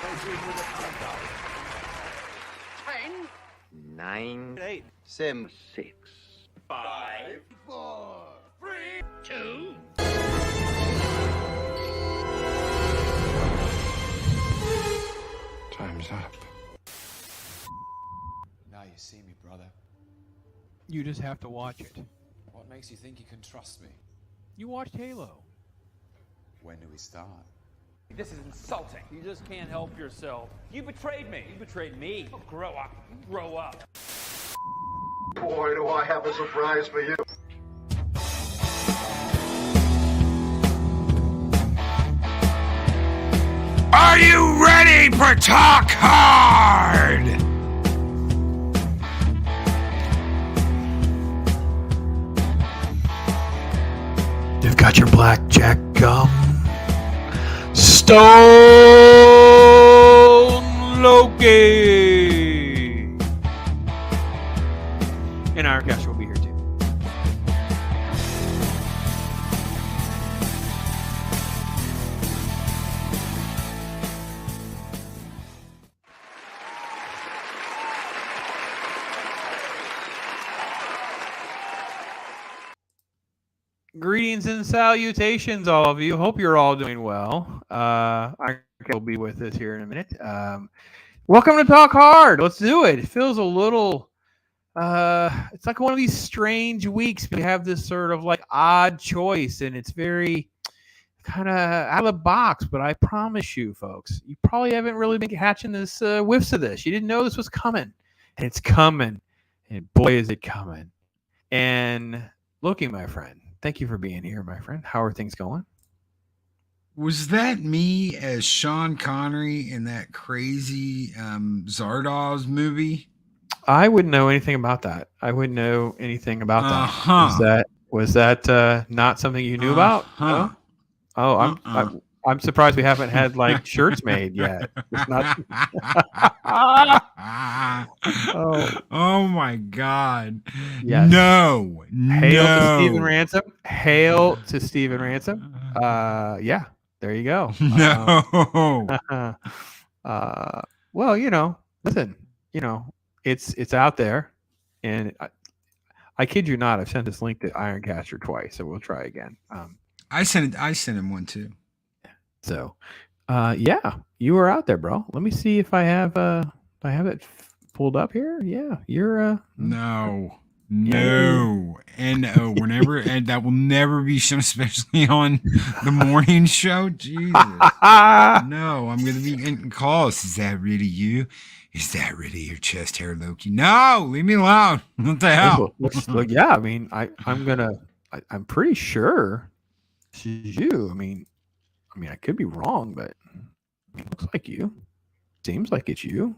10, 9, 8, 7, 6, 5, 4, 3, 2. Time's up. Now you see me, brother. You just have to watch it. What makes you think you can trust me? You watched Halo. When do we start? This is insulting. You just can't help yourself. You betrayed me. You betrayed me. Oh, grow up. Grow up. Boy, do I have a surprise for you. Are you ready for Talk Hard? You've got your blackjack gum. Stone Loki. And our guest will be here too. Greetings and salutations, all of you. Hope you're all doing well. I will be with us here in a minute. Welcome to Talk Hard. Let's do it. It feels a little, it's like one of these strange weeks. We have this sort of like odd choice, and it's very kind of out of the box. But I promise you, folks, you probably haven't really been catching this whiffs of this. You didn't know this was coming, and it's coming, and boy, is it coming. And Loki, my friend. Thank you for being here, my friend. How are things going? Was that me as Sean Connery in that crazy Zardoz movie? I wouldn't know anything about that. I wouldn't know anything about that. Was that not something you knew about? No? Oh, I'm surprised we haven't had like shirts made yet. It's not. Oh my God! Yes. No. Hail to Stephen Ransom. Hail to Stephen Ransom. Yeah. There you go. No. Well, listen. It's out there, and I kid you not. I've sent this link to Ironcaster twice, so we'll try again. I sent him one too. So, yeah, you were out there, bro. Let me see if I have it pulled up here. Yeah, you're No, N-O, whenever, and that will never be shown, especially on the morning show. Jesus, no, I'm gonna be getting calls. Is that really you? Is that really your chest hair, Loki? No, leave me alone. What the hell? Look, yeah, I mean, I'm pretty sure this is you. I mean, I could be wrong, but it looks like you. Seems like it's you.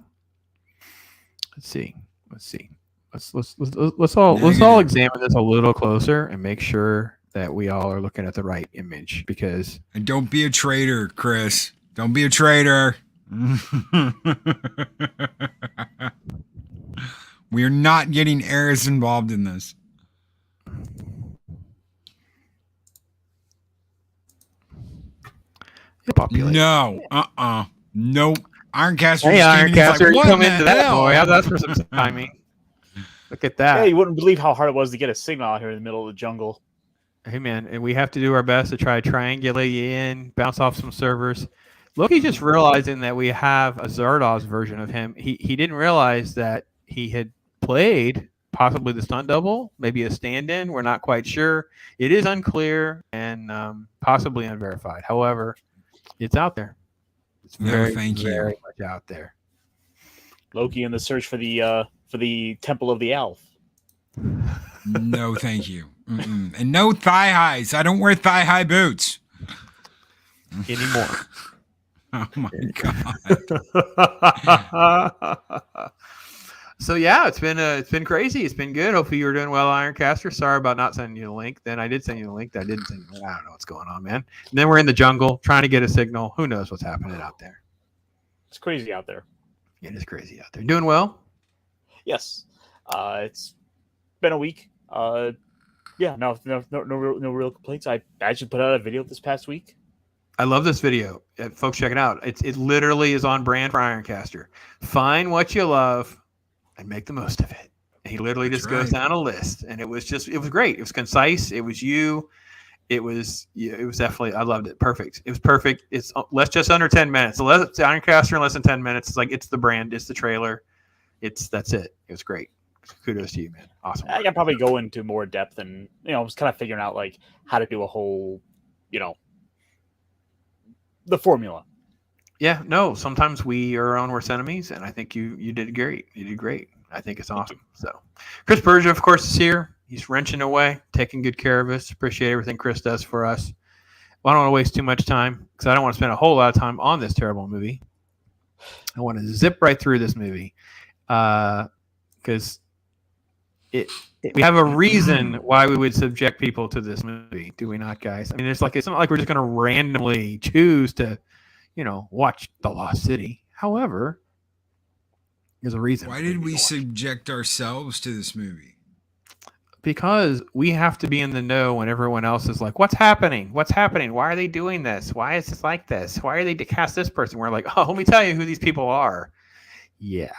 Let's see. Let's all examine this a little closer and make sure that we all are looking at the right image. Because and don't be a traitor, Chris. Don't be a traitor. We are not getting heirs involved in this. No, nope. Ironcaster. Hey, Ironcaster, like, come into that, boy. That's for some timing. Look at that. Hey, you wouldn't believe how hard it was to get a signal out here in the middle of the jungle. Hey, man, and we have to do our best to try to triangulate you in, bounce off some servers. Loki's just realizing that we have a Zardoz version of him. He didn't realize that he had played possibly the stunt double, maybe a stand-in. We're not quite sure. It is unclear and possibly unverified. However, it's out there. It's very much out there. Loki in the search for the Temple of the Elf. No, thank you. And no thigh highs. I don't wear thigh high boots anymore. Oh my God. So yeah, it's been crazy. It's been good. Hopefully you were doing well, Ironcaster. Sorry about not sending you the link. Then I did send you the link. I didn't send you. I don't know what's going on, man. And then we're in the jungle trying to get a signal. Who knows what's happening out there? It's crazy out there. It is crazy out there. Doing well? Yes. It's been a week. Yeah, no real complaints. I actually put out a video this past week. I love this video. Folks, check it out. It literally is on brand for Ironcaster. Find what you love and make the most of it. And he literally just goes down a list, and it was great. It was concise. It was you. It was definitely, I loved it. Perfect. It was perfect. It's just under 10 minutes. So it's Ironcaster in less than 10 minutes. It's like, it's the brand, it's the trailer. That's it. It was great. Kudos to you, man. Awesome. I can probably go into more depth and, I was kind of figuring out like how to do a whole, the formula. Yeah, no, sometimes we are our own worst enemies, and I think you did great. You did great. I think it's awesome. So, Chris Berger, of course, is here. He's wrenching away, taking good care of us. Appreciate everything Chris does for us. Well, I don't want to waste too much time because I don't want to spend a whole lot of time on this terrible movie. I want to zip right through this movie because we have a reason why we would subject people to this movie, do we not, guys? I mean, it's not like we're just going to randomly choose to, watch The Lost City. However, there's a reason. Why did we subject ourselves to this movie? Because we have to be in the know when everyone else is like, what's happening? What's happening? Why are they doing this? Why is this like this? Why are they to cast this person? We're like, oh, let me tell you who these people are. Yeah,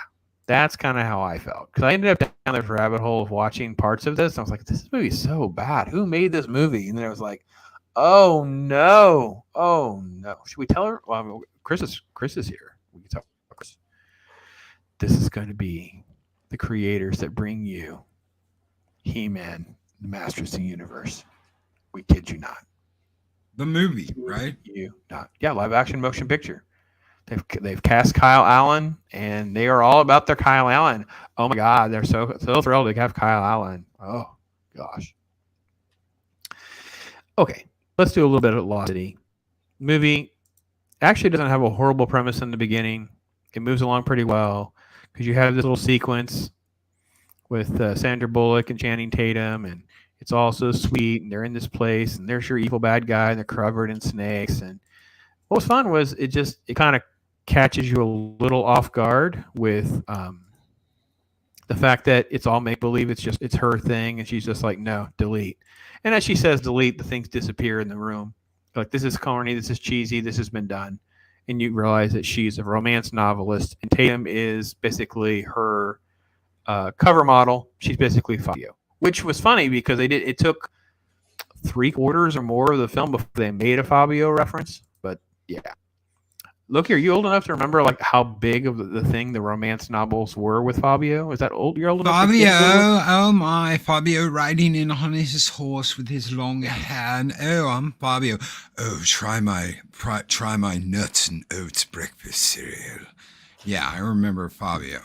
that's kind of how I felt. Because I ended up down this rabbit hole of watching parts of this. And I was like, this movie's so bad. Who made this movie? And then I was like, oh, no. Oh, no. Should we tell her? Well, I mean, Chris is here. We can talk about Chris. This is going to be the creators that bring you He-Man, the Masters of the Universe. We kid you not. The movie, right? You not. Yeah, live action motion picture. They've cast Kyle Allen, and they are all about their Kyle Allen. Oh my God, they're so thrilled to have Kyle Allen. Oh gosh. Okay, let's do a little bit of Lost City. Movie actually doesn't have a horrible premise in the beginning. It moves along pretty well because you have this little sequence with Sandra Bullock and Channing Tatum, and it's all so sweet, and they're in this place, and there's your evil bad guy, and they're covered in snakes. And what was fun was it kind of catches you a little off guard with the fact that it's all make-believe. It's her thing, and she's just like, no, delete. And as she says delete, the things disappear in the room. Like, this is corny, this is cheesy, this has been done. And you realize that she's a romance novelist, and Tatum is basically her cover model. She's basically Fabio, which was funny because it took 3/4 or more of the film before they made a Fabio reference. But yeah, look here, you old enough to remember like how big of the thing the romance novels were with Fabio? Is that old? You're old enough. Fabio, oh my, Fabio riding in on his horse with his long hair. Oh, I'm Fabio. Oh, try my nuts and oats breakfast cereal. Yeah, I remember Fabio.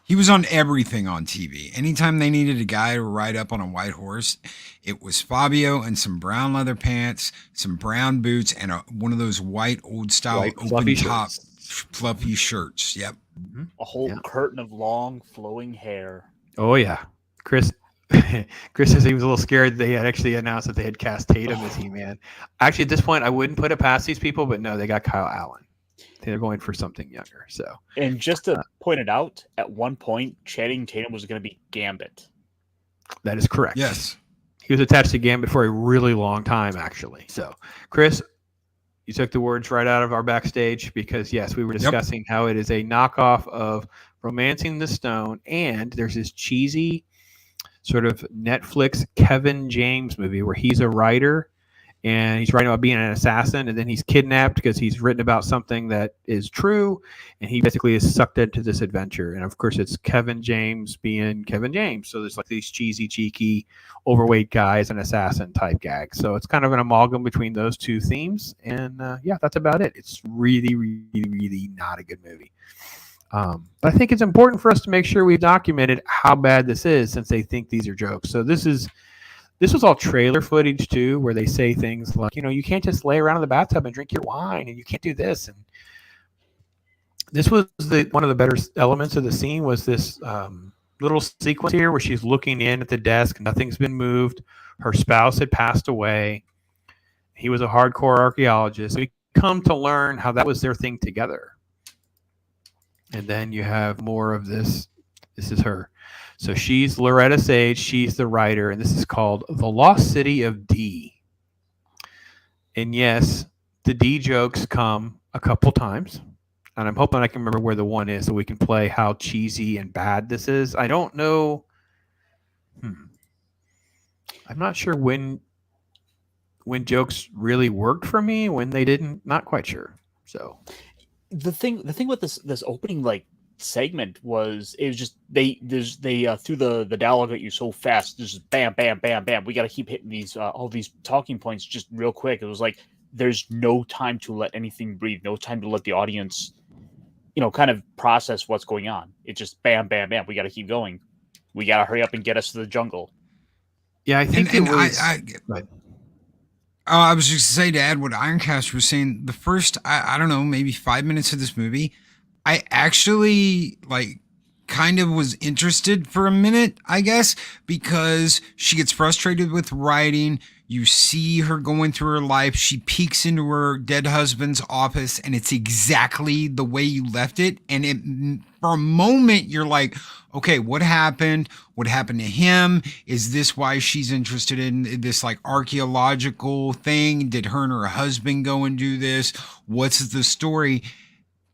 He was on everything on TV. Anytime they needed a guy to ride up on a white horse, it was Fabio and some brown leather pants, some brown boots, and one of those white old style open top fluffy shirts. Yep. Mm-hmm. A whole curtain of long flowing hair. Oh yeah. Chris says he was a little scared they had actually announced that they had cast Tatum as He-Man. Actually, at this point, I wouldn't put it past these people, but no, they got Kyle Allen. They're going for something younger. So, and just to point it out, at one point, Channing Tatum was going to be Gambit. That is correct. Yes. He was attached to Gambit for a really long time, actually. So, Chris, you took the words right out of our backstage because, yes, we were discussing how it is a knockoff of Romancing the Stone, and there's this cheesy sort of Netflix Kevin James movie where he's a writer, and he's writing about being an assassin, and then he's kidnapped because he's written about something that is true, and he basically is sucked into this adventure. And of course, it's Kevin James being Kevin James. So there's like these cheesy, cheeky, overweight guys and assassin type gags. So it's kind of an amalgam between those two themes. And yeah, that's about it. It's really, really, really not a good movie. But I think it's important for us to make sure we've documented how bad this is since they think these are jokes. So this was all trailer footage too, where they say things like, you can't just lay around in the bathtub and drink your wine, and you can't do this. And this was one of the better elements of the scene was this little sequence here where she's looking in at the desk. Nothing's been moved. Her spouse had passed away. He was a hardcore archaeologist. We come to learn how that was their thing together. And then you have more of this. This is her. So she's Loretta Sage. She's the writer, and this is called The Lost City of D. And yes, the D jokes come a couple times, and I'm hoping I can remember where the one is so we can play how cheesy and bad this is. I don't know. I'm not sure when jokes really worked for me, when they didn't. Not quite sure. So The thing with this opening like segment was it was just they threw the dialogue at you so fast, just bam bam bam bam. We got to keep hitting these all these talking points just real quick. It was like there's no time to let anything breathe, no time to let the audience, kind of process what's going on. It's just bam bam bam. We got to keep going. We got to hurry up and get us to the jungle. yeah, I think it was. I was just going to say, to add what Ironcast was saying, the first, I don't know, maybe 5 minutes of this movie, I actually kind of was interested for a minute, I guess, because she gets frustrated with writing. You see her going through her life. She peeks into her dead husband's office, and it's exactly the way you left it. And for a moment, you're like, okay, what happened? What happened to him? Is this why she's interested in this archaeological thing? Did her and her husband go and do this? What's the story?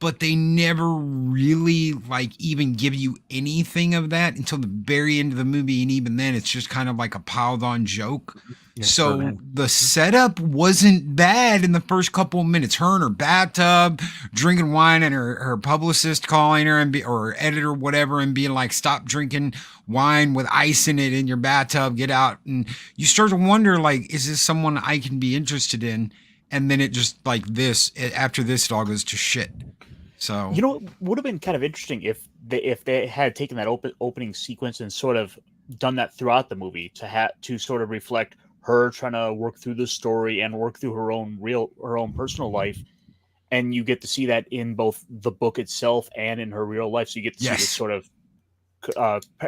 But they never really even give you anything of that until the very end of the movie. And even then it's just kind of like a piled on joke. Yes, so the setup wasn't bad in the first couple of minutes. Her in her bathtub, drinking wine, and her publicist calling her or editor, whatever, and being like, stop drinking wine with ice in it in your bathtub, get out. And you start to wonder, is this someone I can be interested in? And then it just after this, it all goes to shit. So it would have been kind of interesting if they had taken that opening sequence and sort of done that throughout the movie to sort of reflect her trying to work through the story and work through her own personal life, and you get to see that in both the book itself and in her real life. So you get to see this sort of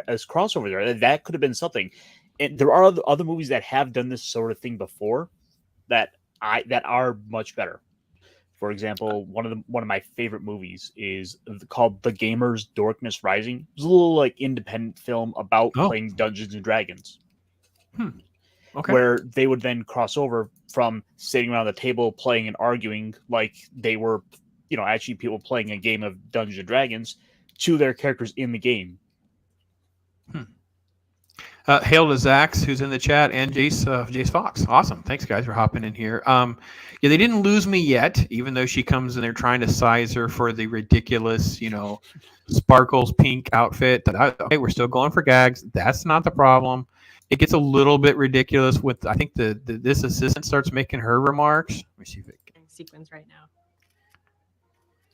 as crossover there. That could have been something. And there are other movies that have done this sort of thing before that are much better. For example, one of my favorite movies is called The Gamer's Darkness Rising. It's a little independent film about playing Dungeons and Dragons. Okay. Where they would then cross over from sitting around the table playing and arguing like they were, actually people playing a game of Dungeons and Dragons to their characters in the game. Hail to Zax, who's in the chat, and Jace Fox. Awesome. Thanks, guys, for hopping in here. Yeah, they didn't lose me yet, even though she comes and they're trying to size her for the ridiculous, sparkles pink outfit. Okay, we're still going for gags. That's not the problem. It gets a little bit ridiculous with, I think, this assistant starts making her remarks. Let me see if it can. Sequence right now.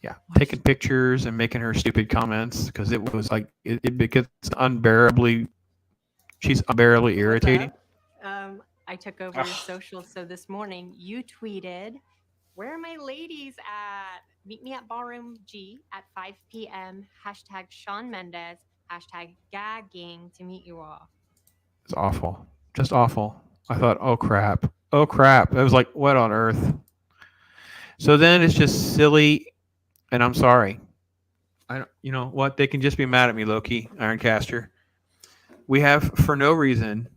Yeah, taking pictures and making her stupid comments because it was it gets unbearably. She's unbearably irritating. I took over your social, so this morning you tweeted, "Where are my ladies at? Meet me at Ballroom G at 5 p.m. Hashtag Shawn Mendes. Hashtag gagging to meet you all." It's awful. Just awful. I thought, oh crap. Oh crap. It was like, what on earth? So then it's just silly, and I'm sorry. You know what? They can just be mad at me, Loki, Ironcaster. We have, for no reason,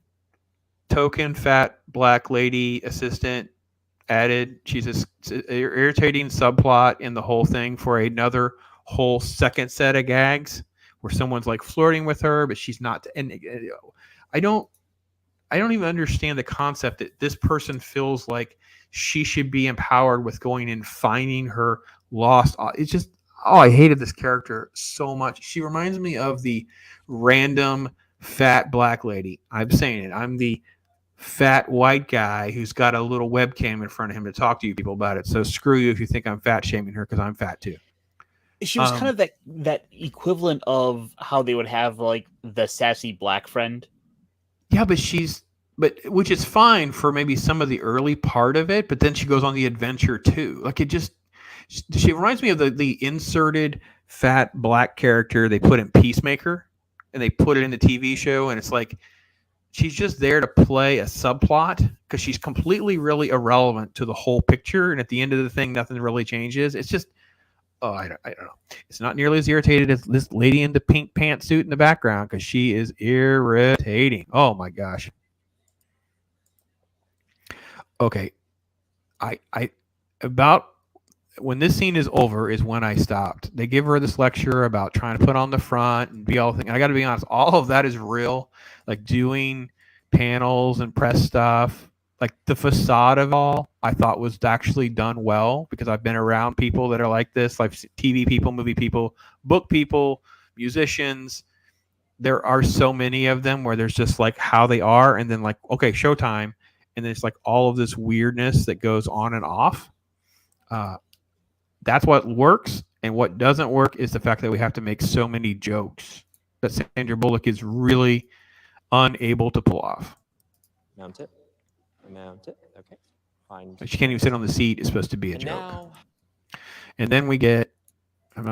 token fat black lady assistant added. She's an irritating subplot in the whole thing for another whole second set of gags where someone's flirting with her, but she's not. And I don't even understand the concept that this person feels like she should be empowered with going and finding her lost. It's just, I hated this character so much. She reminds me of the random fat black lady. I'm saying it. I'm the fat white guy who's got a little webcam in front of him to talk to you people about it. So screw you if you think I'm fat shaming her, because I'm fat too. She was kind of that equivalent of how they would have the sassy black friend. Yeah, but which is fine for maybe some of the early part of it, but then she goes on the adventure too. She reminds me of the inserted fat black character they put in Peacemaker. And they put it in the TV show, and it's she's just there to play a subplot because she's completely really irrelevant to the whole picture. And at the end of the thing, nothing really changes. It's just, I don't know. It's not nearly as irritated as this lady in the pink pantsuit in the background because she is irritating. Oh my gosh. Okay, about when this scene is over is when I stopped. They give her this lecture about trying to put on the front and be all thing. And I got to be honest, all of that is real. Like doing panels and press stuff, like the facade of it all, I thought was actually done well because I've been around people that are like this, like TV people, movie people, book people, musicians. There are so many of them where there's just like how they are, and then like, okay, showtime, and then it's like all of this weirdness that goes on and off. That's what works, and what doesn't work is the fact that we have to make so many jokes that Sandra Bullock is really unable to pull off. Mount it. Okay. Fine. She can't even sit on the seat. It's supposed to be a And joke. now, And then we get, I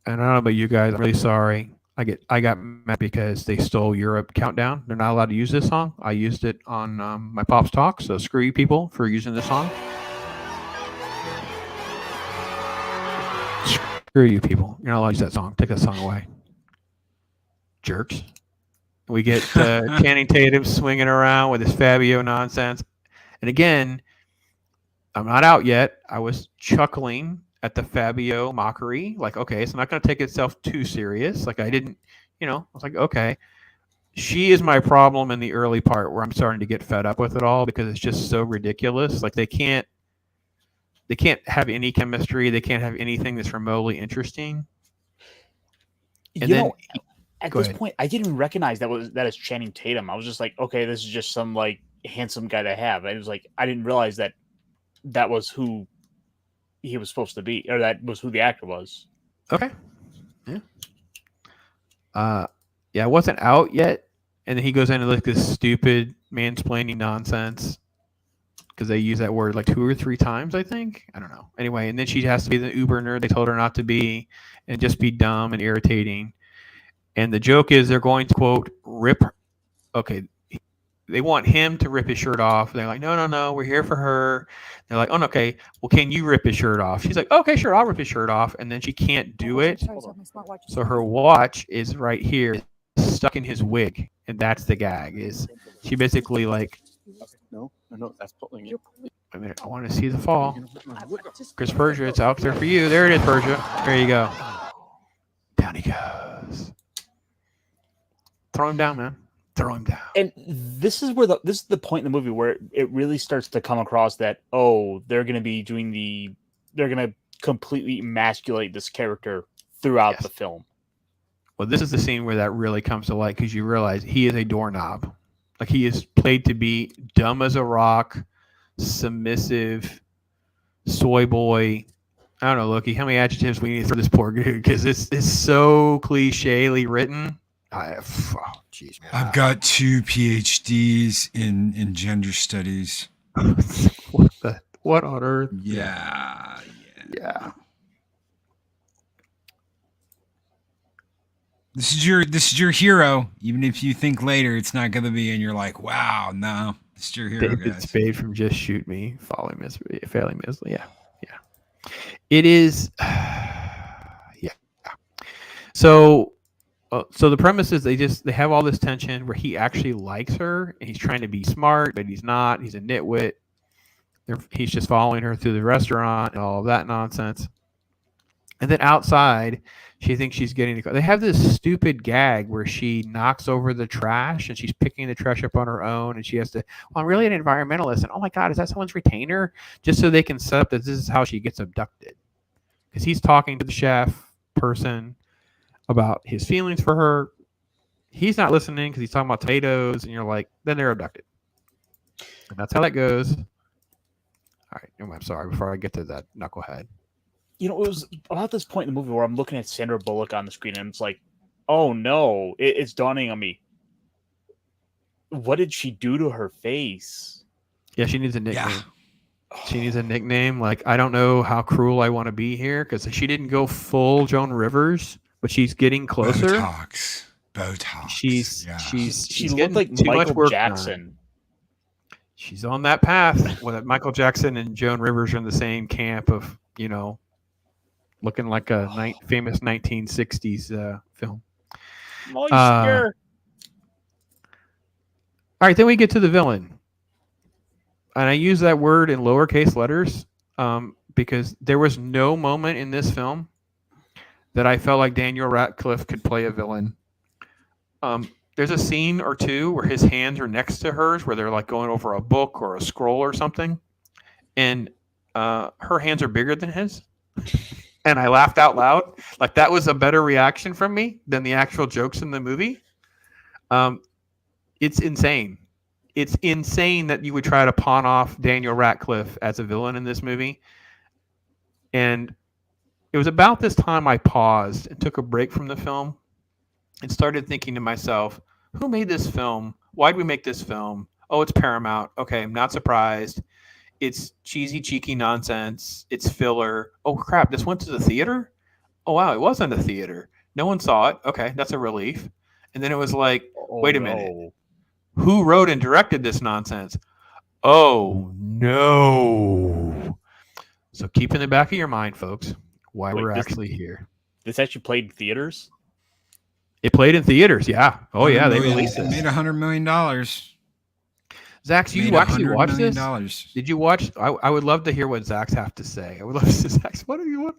don't know about you guys. I'm really sorry. I got mad because they stole Europe Countdown. They're not allowed to use this song. I used it on my Pops Talk, so screw you people for using this song. Screw you people. You're not allowed to use that song. Take that song away. Jerks. We get Channing Tatum swinging around with his Fabio nonsense. And again, I'm not out yet. I was chuckling at the Fabio mockery. Like, okay, it's not going to take itself too serious. Like, I didn't, I was like, okay. She is my problem in the early part where I'm starting to get fed up with it all because it's just so ridiculous. Like, they can't have any chemistry. They can't have anything that's remotely interesting. And then, at this point, I didn't even recognize that is Channing Tatum. I was just like, okay, this is just some like handsome guy to have. And it was like I didn't realize that was who he was supposed to be, or that was who the actor was. Okay. Yeah. Yeah, it wasn't out yet, and then he goes into like this stupid mansplaining nonsense because they use that word like 2 or 3 times, I think. I don't know. Anyway, and then she has to be the uber nerd they told her not to be, and just be dumb and irritating. And the joke is they're going to, quote, rip. Okay, they want him to rip his shirt off. They're like, no, we're here for her. They're like, oh, okay, well, can you rip his shirt off? She's like, okay, sure, I'll rip his shirt off. And then she can't do it. So her watch is right here, stuck in his wig. And that's the gag, is she basically like. No, that's pulling it. Wait a minute, I want to see the fall. Chris Persia, it's out there for you. There it is, Persia. There you go. Down he goes. Throw him down, man. Throw him down. And this is the point in the movie where it really starts to come across that they're going to be they're going to completely emasculate this character throughout the film. Well, this is the scene where that really comes to light because you realize he is a doorknob. Like, he is played to be dumb as a rock, submissive, soy boy. I don't know, Loki, how many adjectives we need for this poor dude? Because it's so cliche-ly written. Jeez, man. I've got 2 PhDs in gender studies. What on earth? Yeah. This is your hero. Even if you think later it's not gonna be, and you're like, wow, no, it's your hero. David Spade from Just Shoot Me, failing miserably. Yeah. It is. Yeah. So the premise is they have all this tension where he actually likes her and he's trying to be smart, but he's not. He's a nitwit. He's just following her through the restaurant and all of that nonsense. And then outside, she thinks she's getting. They have this stupid gag where she knocks over the trash and she's picking the trash up on her own, and she has to. Well, I'm really an environmentalist, and oh my God, is that someone's retainer? Just so they can set up that this is how she gets abducted, because he's talking to the chef person about his feelings for her. He's not listening because he's talking about tomatoes, and you're like, then they're abducted, and that's how that goes. All right, I'm sorry. Before I get to that knucklehead. It was about this point in the movie where I'm looking at Sandra Bullock on the screen, and it's like, oh no, it's dawning on me. What did she do to her face? Yeah, she needs a nickname. Yeah. She needs a nickname. Like, I don't know how cruel I want to be here, because she didn't go full Joan Rivers, but she's getting closer. Botox. She's looked like too much Michael work Jackson. done. She's on that path. Well, Michael Jackson and Joan Rivers are in the same camp of, looking like a famous 1960s film. Moisture. All right, then we get to the villain. And I use that word in lowercase letters because there was no moment in this film that I felt like Daniel Radcliffe could play a villain. There's a scene or two where his hands are next to hers, where they're like going over a book or a scroll or something, and her hands are bigger than his. And I laughed out loud. Like, that was a better reaction from me than the actual jokes in the movie. It's insane. It's insane that you would try to pawn off Daniel Radcliffe as a villain in this movie. And it was about this time I paused and took a break from the film and started thinking to myself, who made this film? Why did we make this film? Oh, it's Paramount. Okay, I'm not surprised. It's cheesy, cheeky nonsense. It's filler. Oh, crap, this went to the theater? Oh, wow, it was in the theater. No one saw it. Okay, that's a relief. And then it was like, wait a minute. Who wrote and directed this nonsense? Oh, no. So keep in the back of your mind, folks, why we're actually here. This actually played in theaters? It played in theaters, yeah. Oh, yeah, they released it. It made $100 million. Zach, you actually watched this? $100 Did you watch? I would love to hear what Zach's have to say. I would love to see Zach's. What do you want?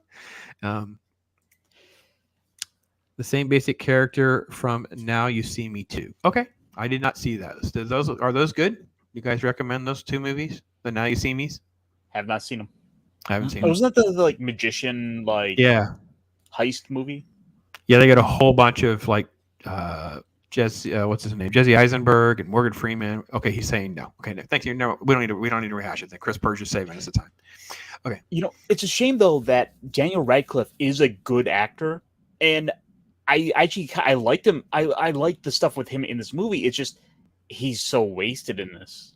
The same basic character from Now You See Me Too. Okay, I did not see those. Are those good? You guys recommend those two movies? The Now You See Me's? Have not seen them. I haven't seen them. Wasn't that the like magician heist movie? Yeah, they got a whole bunch of like Jesse, what's his name? Jesse Eisenberg and Morgan Freeman. Okay, he's saying no. Okay, no, thank you. No, we don't need to rehash it. Chris Persia's saving us the time. Okay. You know, it's a shame though that Daniel Radcliffe is a good actor, and I liked him. I liked the stuff with him in this movie. It's just he's so wasted in this.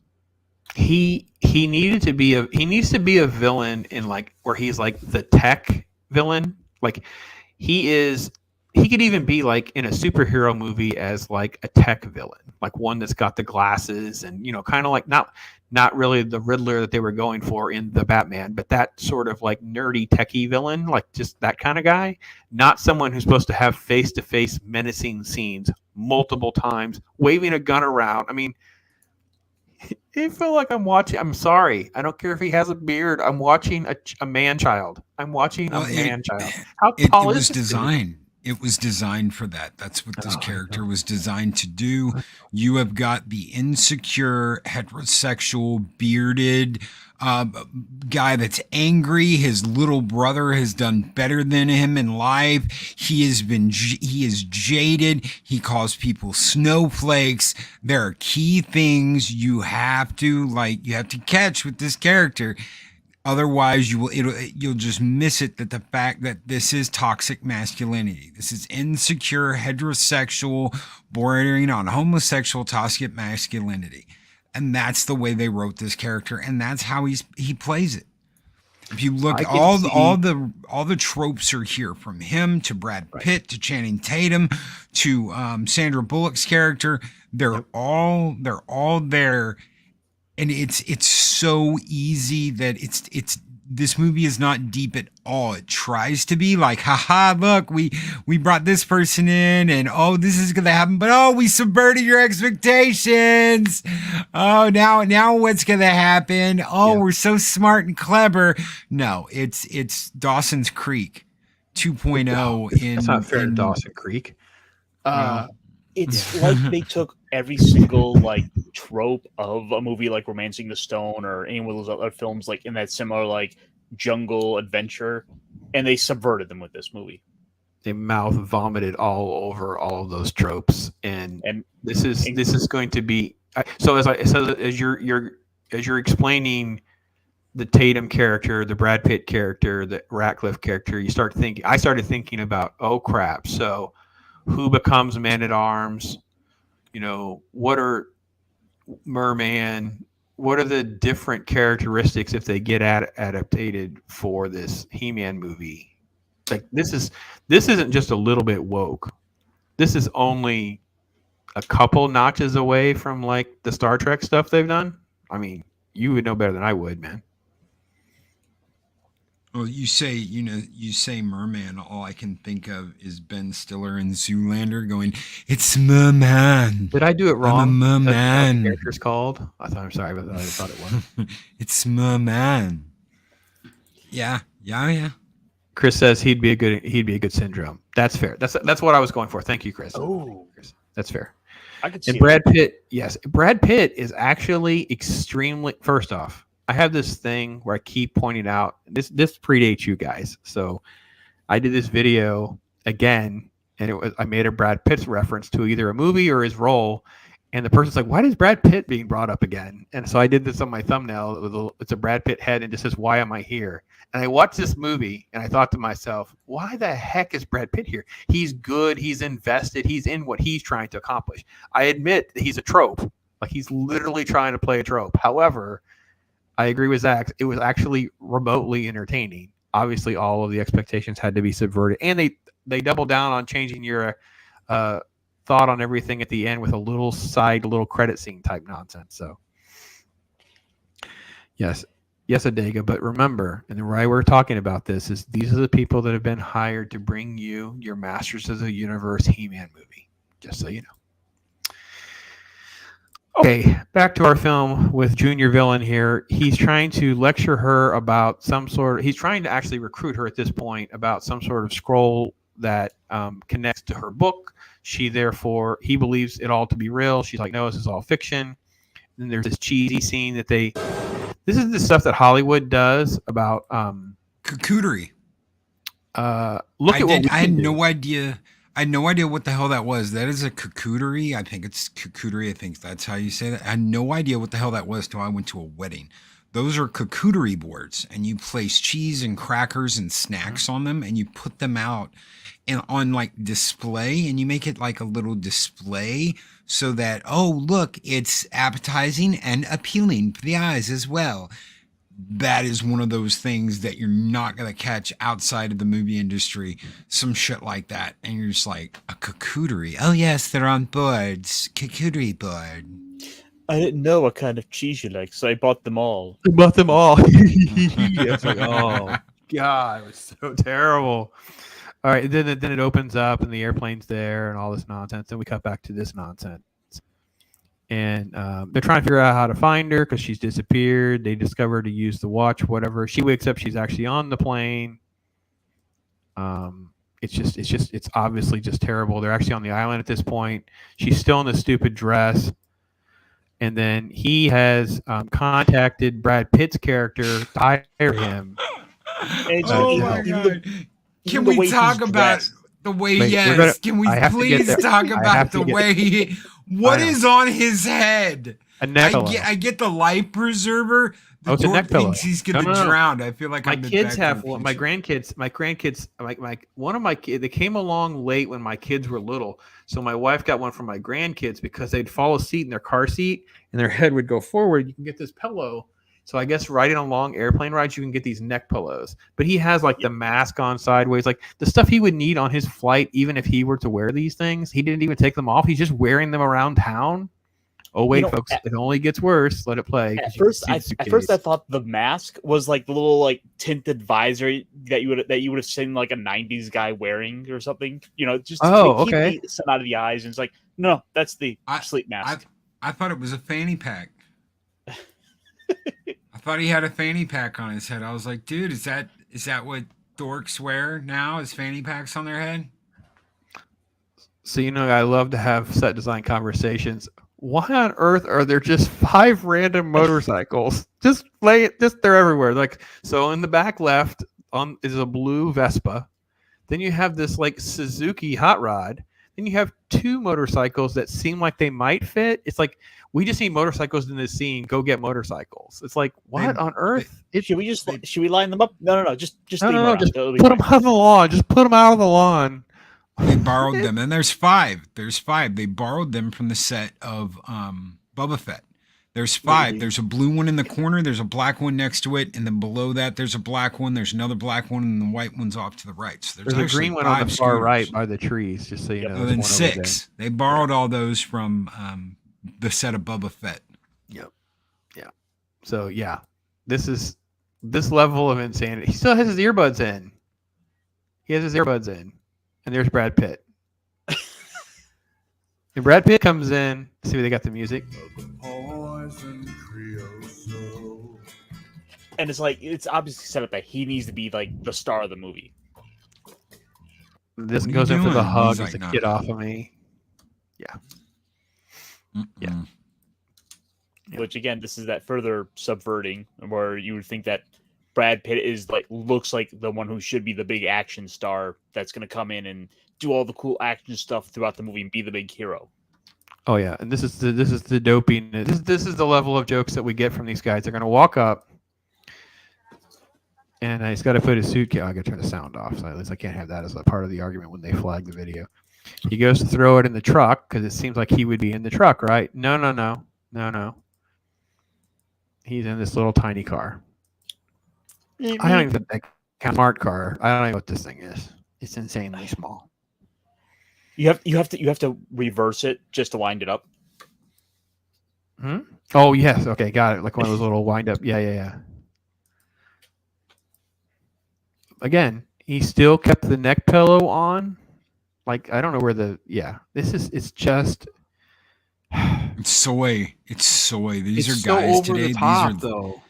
He needs to be a villain in like where he's like the tech villain. Like he could even be like in a superhero movie as like a tech villain, like one that's got the glasses and, you know, kind of like not really the Riddler that they were going for in the Batman, but that sort of like nerdy techie villain, like just that kind of guy, not someone who's supposed to have face-to-face menacing scenes multiple times, waving a gun around. I mean, it felt like I'm sorry. I don't care if he has a beard. I'm watching a man-child. I'm watching a man-child. How tall is this dude? It was designed for that. That's what this character was designed to do. You have got the insecure, heterosexual, bearded guy that's angry. His little brother has done better than him in life. He is jaded. He calls people snowflakes. There are key things you have to catch with this character. Otherwise, you'll just miss it. That the fact that this is toxic masculinity, this is insecure, heterosexual, bordering on homosexual toxic masculinity, and that's the way they wrote this character, and that's how he plays it. If you look, all the tropes are here, from him to Brad Pitt to Channing Tatum to Sandra Bullock's character. They're all there. And it's so easy that it's this movie is not deep at all. It tries to be like, haha, look, we brought this person in and this is gonna happen, but we subverted your expectations. Oh, now what's gonna happen? We're so smart and clever. No, it's Dawson's Creek 2.0 in That's not fair to Dawson Creek. It's like they took every single like trope of a movie like Romancing the Stone or any of those other films like in that similar like jungle adventure, and they subverted them with this movie. They mouth vomited all over all of those tropes, and this is going to be so. As you're explaining the Tatum character, the Brad Pitt character, the Ratcliffe character, I started thinking about, oh crap, so who becomes Man-at-Arms? You know, what are Merman? What are the different characteristics if they get adapted for this He-Man movie? Like this isn't just a little bit woke. This is only a couple notches away from like the Star Trek stuff they've done. I mean, you would know better than I would, man. Well, you say Merman. All I can think of is Ben Stiller in Zoolander going, "It's Merman." Did I do it wrong? I'm a merman. That's what the character's called. I'm sorry, but I thought it was. It's Merman. Yeah. Chris says he'd be a good Syndrome. That's fair. That's what I was going for. Thank you, Chris. Oh, that's fair. I could see And Brad Pitt, yes, Brad Pitt is actually extremely. First off, I have this thing where I keep pointing out this predates you guys. So I did this video again, and I made a Brad Pitt reference to either a movie or his role. And the person's like, why is Brad Pitt being brought up again? And so I did this on my thumbnail. It's a Brad Pitt head and it just says, why am I here? And I watched this movie and I thought to myself, why the heck is Brad Pitt here? He's good. He's invested. He's in what he's trying to accomplish. I admit that he's a trope. Like he's literally trying to play a trope. However, I agree with Zach. It was actually remotely entertaining. Obviously, all of the expectations had to be subverted. And they doubled down on changing your thought on everything at the end with a little credit scene type nonsense. So yes, Adega, but remember, and the right we're talking about this is these are the people that have been hired to bring you your Masters of the Universe He-Man movie, just so you know. Okay, back to our film with Junior Villain here. He's trying to lecture her about he's trying to actually recruit her at this point about some sort of scroll that connects to her book. He believes it all to be real. She's like, no, this is all fiction. And then there's this cheesy scene that this is the stuff that Hollywood does about Charcuterie. I had no idea. I had no idea what the hell that was. That is a charcuterie. I think it's charcuterie. I think that's how you say that. I had no idea what the hell that was till I went to a wedding. Those are charcuterie boards, and you place cheese and crackers and snacks on them, and you put them out and on like display, and you make it like a little display so that, oh, look, it's appetizing and appealing for the eyes as well. That is one of those things that you're not going to catch outside of the movie industry. Some shit like that. And you're just like, a charcuterie. Oh, yes, they're on boards. Charcuterie board. I didn't know what kind of cheese you like, so I bought them all. It's like, oh, God, it was so terrible. All right, then it opens up and the airplane's there and all this nonsense. Then we cut back to this nonsense. And they're trying to figure out how to find her because she's disappeared. They discover to use the watch, whatever. She wakes up. She's actually on the plane. It's obviously just terrible. They're actually on the island at this point. She's still in the stupid dress. And then he has contacted Brad Pitt's character to hire him. Oh my God. Can we talk about the way, can we please talk about the way what is on his head? A neck pillow. I get the life preserver. The dork thinks he's gonna drown. I feel like my kids have one. My grandkids, one of my kids, they came along late when my kids were little. So my wife got one for my grandkids because they'd fall asleep in their car seat and their head would go forward. You can get this pillow. So I guess riding on long airplane rides, you can get these neck pillows. But he has like the mask on sideways, like the stuff he would need on his flight, even if he were to wear these things. He didn't even take them off. He's just wearing them around town. Oh wait, folks, it only gets worse. Let it play. At first, I thought the mask was like the little like tinted visor that you would have seen like a '90s guy wearing or something. You know, just to keep the sun out of the eyes. And it's like, no, that's the sleep mask. I thought it was a fanny pack. I thought he had a fanny pack on his head. I was like, dude, is that what dorks wear now? Is fanny packs on their head? So I love to have set design conversations. Why on earth are there just 5 random motorcycles? Just they're everywhere. Like, so in the back left is a blue Vespa. Then you have this like Suzuki hot rod. Then you have 2 motorcycles that seem like they might fit. It's like, we just need motorcycles in this scene. Go get motorcycles. It's like, what on earth? Should we line them up? No. Just put them on the lawn. Just put them out on the lawn. They borrowed them, and there's 5. They borrowed them from the set of Boba Fett. There's 5. There's a blue one in the corner. There's a black one next to it, and then below that there's a black one. There's another black one, and the white one's off to the right. So there's a green one on the far right by the trees. Just so you know. And then 6. They borrowed all those from the set of Boba Fett. Yep. Yeah. So yeah, this level of insanity. He still has his earbuds in. And there's Brad Pitt. And Brad Pitt comes in. See where they got the music. And it's like it's obviously set up that he needs to be like the star of the movie. This What are goes you in for the doing? hug. He's It's like, a "Nah." kid off of me. Yeah. Which again, this is that further subverting where you would think that Brad Pitt is like looks like the one who should be the big action star that's going to come in and do all the cool action stuff throughout the movie and be the big hero. Oh yeah, and this is the doping. This is the level of jokes that we get from these guys. They're gonna walk up, and he's got to put his suitcase. I got to turn the sound off, so at least I can't have that as a part of the argument when they flag the video. He goes to throw it in the truck because it seems like he would be in the truck, right? No. He's in this little tiny car. I don't even think that smart car. I don't know what this thing is. It's insanely small. You have to reverse it just to wind it up. Oh yes, okay, got it. Like one of those little wind up. Yeah. Again, he still kept the neck pillow on. Like I don't know where the it's just It's soy. It's soy. These it's are guys so over today. the top, these are though.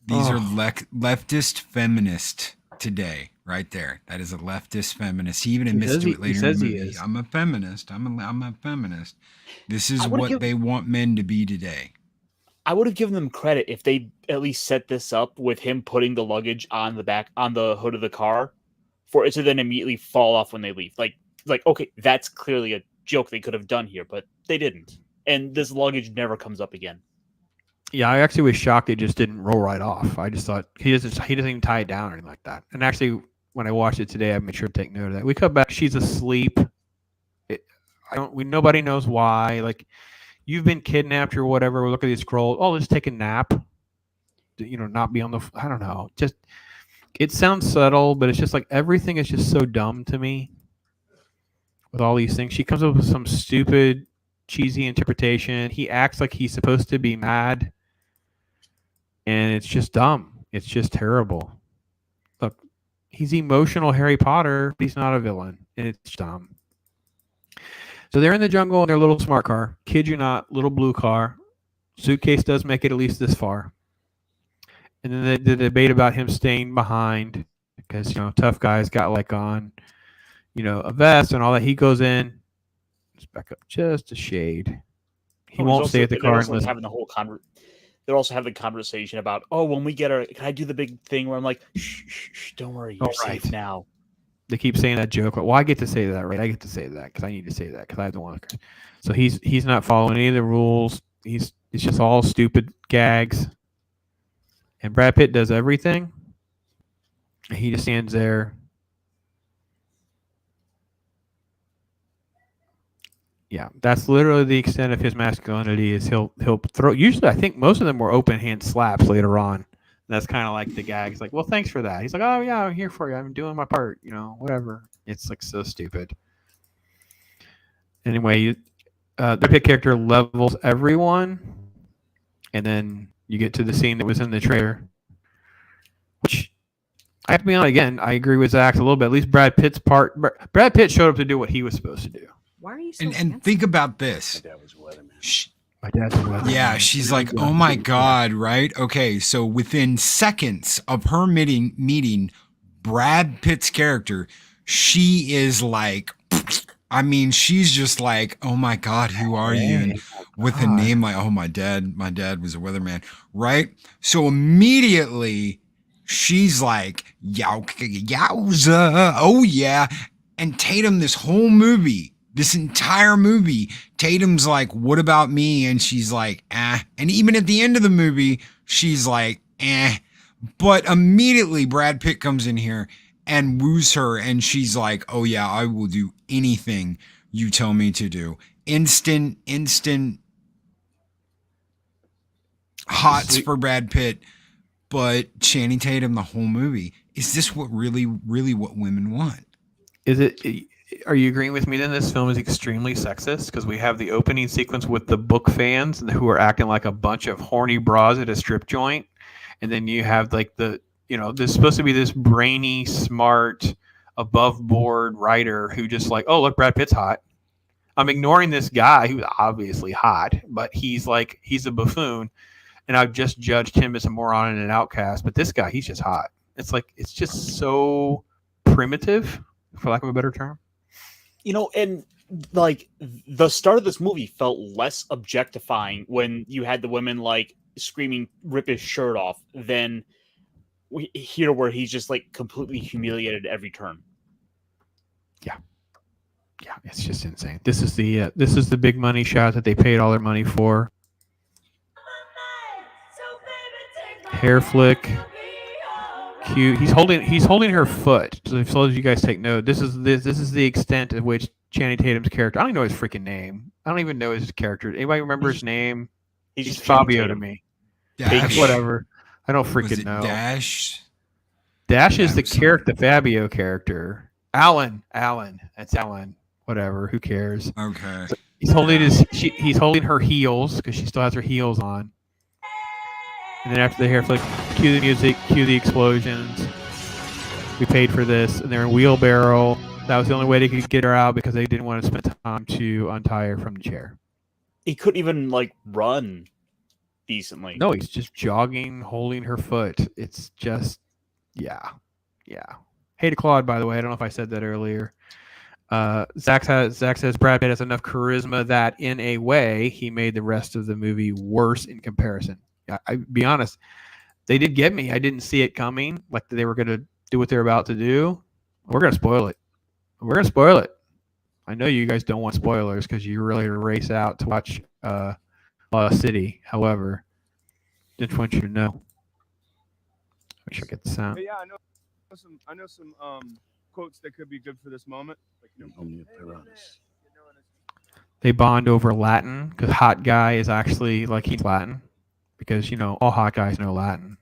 these are leftist feminist today, right there. That is a leftist feminist. He even admits to it later in the movie. I'm a feminist. I'm a feminist. This is what they want men to be today. I would have given them credit if they at least set this up with him putting the luggage on the hood of the car for it to then immediately fall off when they leave. Like okay, that's clearly a joke they could have done here, but they didn't. And this luggage never comes up again. Yeah, I actually was shocked it just didn't roll right off. I just thought he doesn't even tie it down or anything like that. And actually, when I watched it today, I made sure to take note of that. We cut back. She's asleep. Nobody knows why. Like, you've been kidnapped or whatever. We look at these scrolls. Oh, let's take a nap. Not be on the. I don't know. Just it sounds subtle, but it's just like everything is just so dumb to me. With all these things, she comes up with some stupid, cheesy interpretation. He acts like he's supposed to be mad. And it's just dumb. It's just terrible. Look, he's emotional Harry Potter, but he's not a villain. And it's dumb. So they're in the jungle in their little smart car. Kid you not, little blue car. Suitcase does make it at least this far. And then the debate about him staying behind because, tough guys got on, a vest and all that. He goes in. Let's back up just a shade. He won't stay at the car. They're also having the conversation about, when we get can I do the big thing where I'm like, shh, don't worry, you're safe now. They keep saying that joke. Well, I get to say that, right? I get to say that because I need to say that because I don't want to. So he's not following any of the rules. It's just all stupid gags. And Brad Pitt does everything. And he just stands there. Yeah, that's literally the extent of his masculinity. Is he'll throw. Usually, I think most of them were open hand slaps later on. That's kind of like the gag. He's like, "Well, thanks for that." He's like, "Oh yeah, I'm here for you. I'm doing my part. Whatever." It's like so stupid. Anyway, the Pitt character levels everyone, and then you get to the scene that was in the trailer, which I have to be honest. Again, I agree with Zach a little bit. At least Brad Pitt's part. Brad Pitt showed up to do what he was supposed to do. Why are you so and think about this. My dad was a weatherman. My dad's a weatherman. Yeah, she's like, oh my God, right? Okay, so within seconds of her meeting Brad Pitt's character, she is like, she's just like, oh my God, who are you? And with a name like, oh, my dad was a weatherman, right? So immediately she's like, yowza, oh yeah. And Tatum, this entire movie, Tatum's like, what about me? And she's like, eh. And even at the end of the movie, she's like, eh. But immediately Brad Pitt comes in here and woos her. And she's like, oh yeah, I will do anything you tell me to do. Instant hots for Brad Pitt. But Channing Tatum, the whole movie. Is this what really what women want? Are you agreeing with me then this film is extremely sexist? Because we have the opening sequence with the book fans who are acting like a bunch of horny bras at a strip joint. And then you have like there's supposed to be this brainy, smart, above board writer who just like, oh, look, Brad Pitt's hot. I'm ignoring this guy who's obviously hot, but he's a buffoon. and I've just judged him as a moron and an outcast. But this guy, he's just hot. It's like it's just so primitive, for lack of a better term. And like the start of this movie felt less objectifying when you had the women like screaming "rip his shirt off" than here where he's just like completely humiliated every turn. Yeah, it's just insane. This is the big money shot that they paid all their money for. Hair flick, cute. He's holding her foot. So as you guys take note, this is the extent of which Channing Tatum's character. I don't even know his freaking name. I don't even know his character. Anybody remember his name? He's Fabio to me. Dash. Whatever. I don't freaking know. Dash. Dash is the character, the Fabio character. Alan. That's Alan. Whatever. Who cares? Okay. So he's holding her heels because she still has her heels on. And then after the hair flick, cue the music, cue the explosions. We paid for this, and they're in wheelbarrow. That was the only way they could get her out because they didn't want to spend time to untie her from the chair. He couldn't even like run decently. No, he's just jogging, holding her foot. It's just, yeah. Hey to Claude, by the way. I don't know if I said that earlier. Zach says Brad Pitt has enough charisma that in a way he made the rest of the movie worse in comparison. I be honest, they did get me. I didn't see it coming. Like they were going to do what they're about to do. We're going to spoil it. I know you guys don't want spoilers because you're ready to race out to watch Lost City. However, just want you to know. Make sure I get the sound. Hey, yeah, I know some quotes that could be good for this moment. Like, They bond over Latin because hot guy is actually like he's Latin because all hot guys know Latin.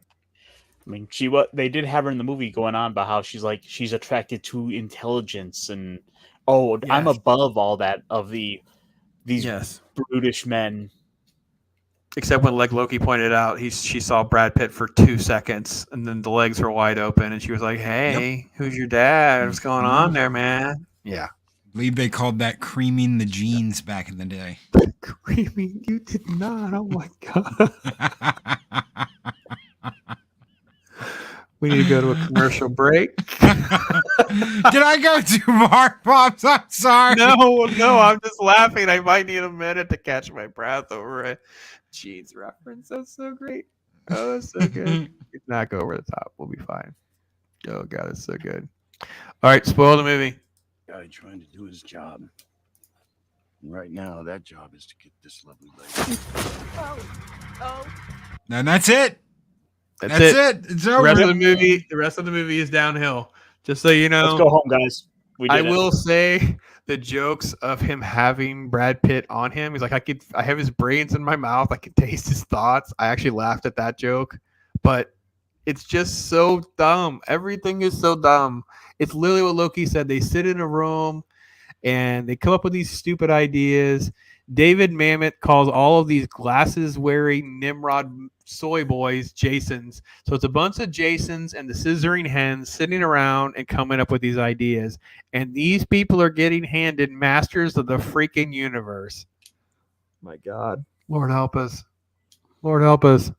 I mean, they did have her in the movie going on about how she's attracted to intelligence and I'm above all that of these brutish men. Except when, like Loki pointed out, she saw Brad Pitt for 2 seconds, and then the legs were wide open, and she was like, "Hey, who's your dad? What's going on there, man?" Yeah, I believe they called that creaming the jeans back in the day. Creaming? You did not. Oh my god. We need to go to a commercial break. Did I go too far, Pops? I'm sorry. No, I'm just laughing. I might need a minute to catch my breath over a jeans reference. That's so great. Oh, that's so good. Let's not go over the top. We'll be fine. Oh, God, it's so good. All right, spoil the movie. Guy trying to do his job. And right now, that job is to get this lovely lady. And that's it. That's it. It's The over. rest of the movie is downhill. Just so you know. Let's go home, guys. I will say the jokes of him having Brad Pitt on him. He's like, I have his brains in my mouth. I can taste his thoughts. I actually laughed at that joke, but it's just so dumb. Everything is so dumb. It's literally what Loki said. They sit in a room and they come up with these stupid ideas. David Mamet calls all of these glasses-wearing Nimrod soy boys Jasons. So it's a bunch of Jasons and the scissoring hens sitting around and coming up with these ideas. And these people are getting handed masters of the freaking universe. My God. Lord help us. Lord help us.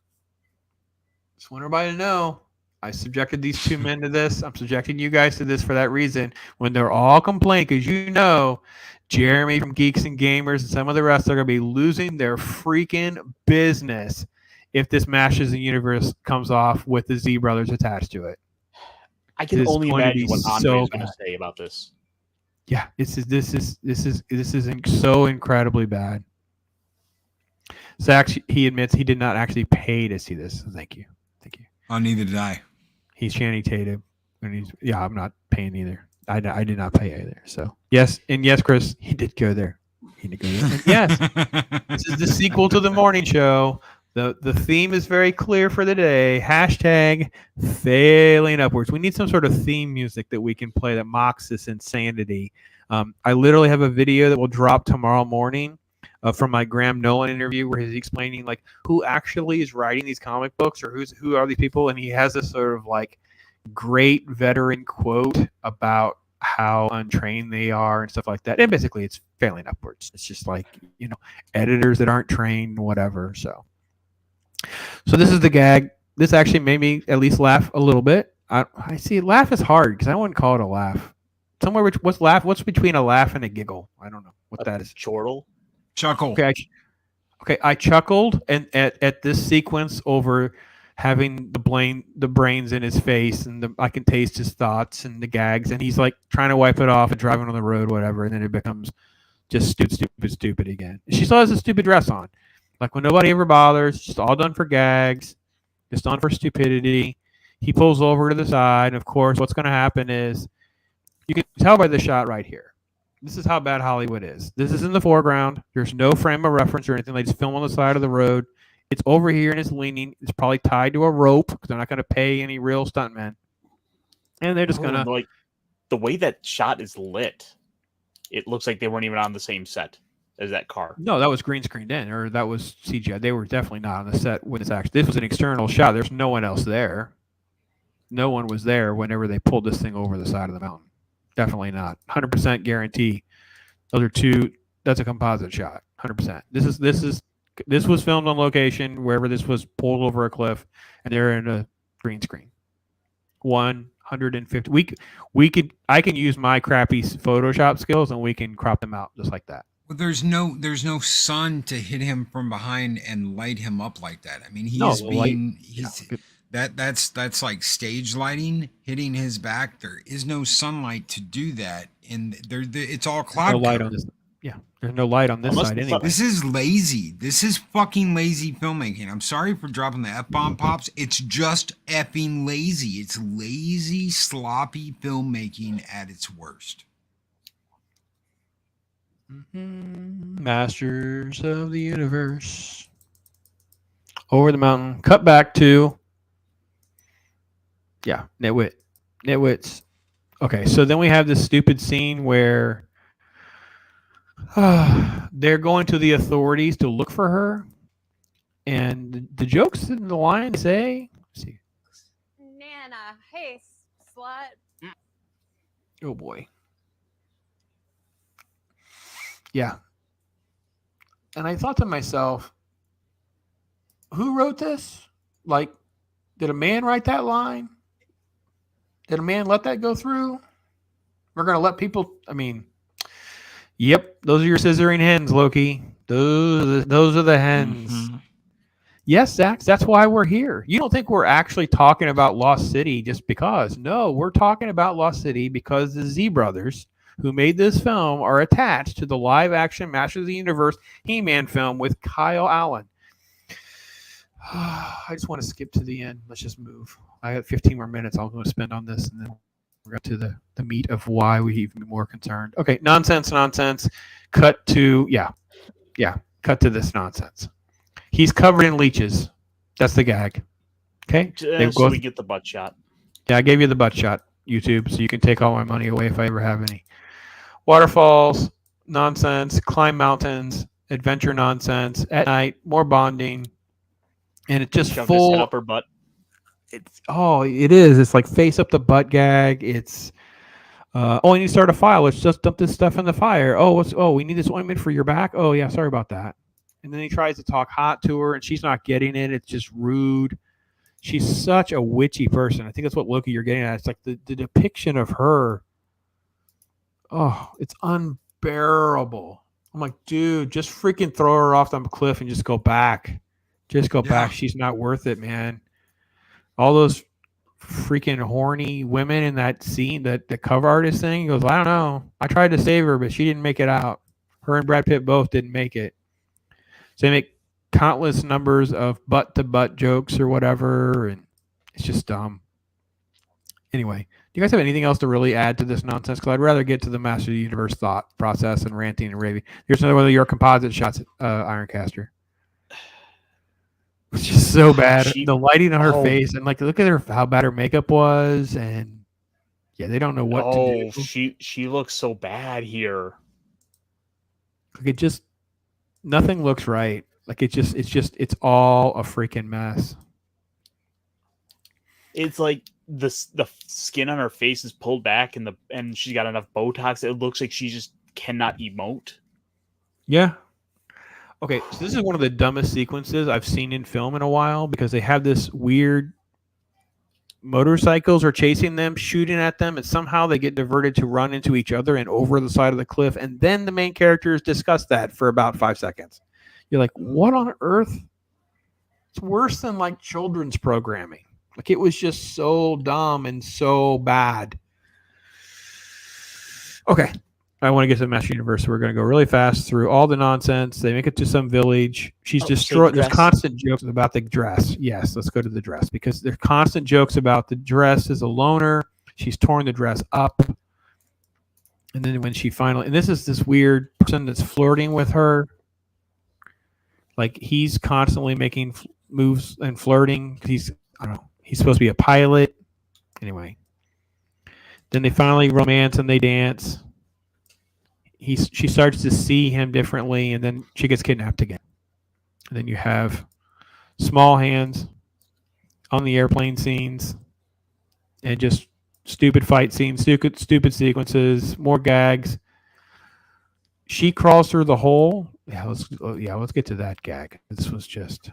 Just want everybody to know, I subjected these two men to this. I'm subjecting you guys to this for that reason. When they're all complaining, because Jeremy from Geeks and Gamers and some of the rest are going to be losing their freaking business if this Masters of the Universe comes off with the Z Brothers attached to it. I can only imagine what Andre is going to say about this. Yeah, this is so incredibly bad. Zach, he admits he did not actually pay to see this. Thank you. Oh, neither did I. He's Channing Tatum, and I'm not paying either. I did not pay either. So yes, Chris, he did go there. And yes, this is the sequel to the morning show. The theme is very clear for the day. Hashtag failing upwards. We need some sort of theme music that we can play that mocks this insanity. I literally have a video that will drop tomorrow morning from my Graham Nolan interview where he's explaining like who actually is writing these comic books or who are these people, and he has this sort of like great veteran quote about how untrained they are and stuff like that. And basically it's failing upwards. It's just like, editors that aren't trained, whatever. So So this is the gag. This actually made me at least laugh a little bit. I see laugh is hard because I wouldn't call it a laugh. Somewhere what's laugh? What's between a laugh and a giggle? I don't know what that is. Chortle. Chuckle. Okay, I chuckled and at this sequence over having the brains in his face and I can taste his thoughts and the gags and he's like trying to wipe it off and driving on the road, whatever, and then it becomes just stupid again. She still has a stupid dress on. Like when nobody ever bothers, just all done for gags, just done for stupidity. He pulls over to the side, and of course, what's going to happen is you can tell by the shot right here. This is how bad Hollywood is. This is in the foreground. There's no frame of reference or anything. They just film on the side of the road. It's over here and it's leaning. It's probably tied to a rope because they're not going to pay any real stuntmen. And they're just going to like the way that shot is lit. It looks like they weren't even on the same set as that car. No, that was green screened in, or that was CGI. They were definitely not on the set when it's actually. This was an external shot. There's no one else there. No one was there whenever they pulled this thing over the side of the mountain. Definitely not. 100% guarantee. Those are two. That's a composite shot. 100%. This was filmed on location wherever this was pulled over a cliff, and they're in a green screen. 150. I can use my crappy Photoshop skills, and we can crop them out just like that. Well, there's no sun to hit him from behind and light him up like that. I mean, that's like stage lighting hitting his back. There is no sunlight to do that, and it's all cloud. No light on this. Yeah, there's no light on this side anyway. This is lazy. This is fucking lazy filmmaking. I'm sorry for dropping the F-bomb, Pops. It's just effing lazy. It's lazy, sloppy filmmaking at its worst. Masters of the Universe. Over the mountain. Cut back to Nitwits. Okay, so then we have this stupid scene where they're going to the authorities to look for her. And the jokes in the line say, let's see. Nana, hey, slut. Oh boy. Yeah. And I thought to myself, who wrote this? Like, did a man write that line? Did a man let that go through? We're going to let people, I mean, yep, those are your scissoring hens, Loki. Those are the hens. Mm-hmm. Yes, Zach, that's why we're here. You don't think we're actually talking about Lost City just because. No, we're talking about Lost City because the Z Brothers, who made this film, are attached to the live-action Masters of the Universe He-Man film with Kyle Allen. I just want to skip to the end. Let's just move. I have 15 more minutes I'm going to spend on this, and then we'll get to the meat of why we even be more concerned. Okay, nonsense. Cut to, cut to this nonsense. He's covered in leeches. That's the gag. Okay? So we get the butt shot. Yeah, I gave you the butt shot, YouTube, so you can take all my money away if I ever have any. Waterfalls, nonsense. Climb mountains, adventure nonsense. At night, more bonding. And it's just full. His head up her butt. It is. It's like face up the butt gag. It's I need to start a fire. Let's just dump this stuff in the fire. We need this ointment for your back. Oh yeah, sorry about that. And then he tries to talk hot to her, and she's not getting it. It's just rude. She's such a witchy person. I think that's what Loki you're getting at. It's like the depiction of her. Oh, it's unbearable. I'm like, dude, just freaking throw her off the cliff and just go back. Just go back. She's not worth it, man. All those freaking horny women in that scene, the cover artist thing, he goes, I don't know. I tried to save her, but she didn't make it out. Her and Brad Pitt both didn't make it. So they make countless numbers of butt-to-butt jokes or whatever, and it's just dumb. Anyway, do you guys have anything else to really add to this nonsense? Because I'd rather get to the Master of the Universe thought process and ranting and raving. Here's another one of your composite shots, Ironcaster. It's just so bad. The lighting on her face, and like, look at her, how bad her makeup was, and yeah, they don't know what to do. She looks so bad here. Like, it just, nothing looks right. Like, it's all a freaking mess. It's like the skin on her face is pulled back, and she's got enough Botox. It looks like she just cannot emote. Yeah. Okay, so this is one of the dumbest sequences I've seen in film in a while because they have this weird motorcycles are chasing them, shooting at them, and somehow they get diverted to run into each other and over the side of the cliff. And then the main characters discuss that for about 5 seconds. You're like, what on earth? It's worse than like children's programming. Like it was just so dumb and so bad. Okay. I want to get to the Master Universe, so we're going to go really fast through all the nonsense. They make it to some village. She's destroyed. There's constant jokes about the dress. Yes, let's go to the dress because there's constant jokes about the dress as a loner. She's torn the dress up. And then when she finally, and this is this weird person that's flirting with her. Like he's constantly making moves and flirting. He's, I don't know, he's supposed to be a pilot. Anyway. Then they finally romance and they dance. She starts to see him differently, and then she gets kidnapped again. And then you have small hands on the airplane scenes, and just stupid fight scenes, stupid sequences, more gags. She crawls through the hole. Let's get to that gag. This was just.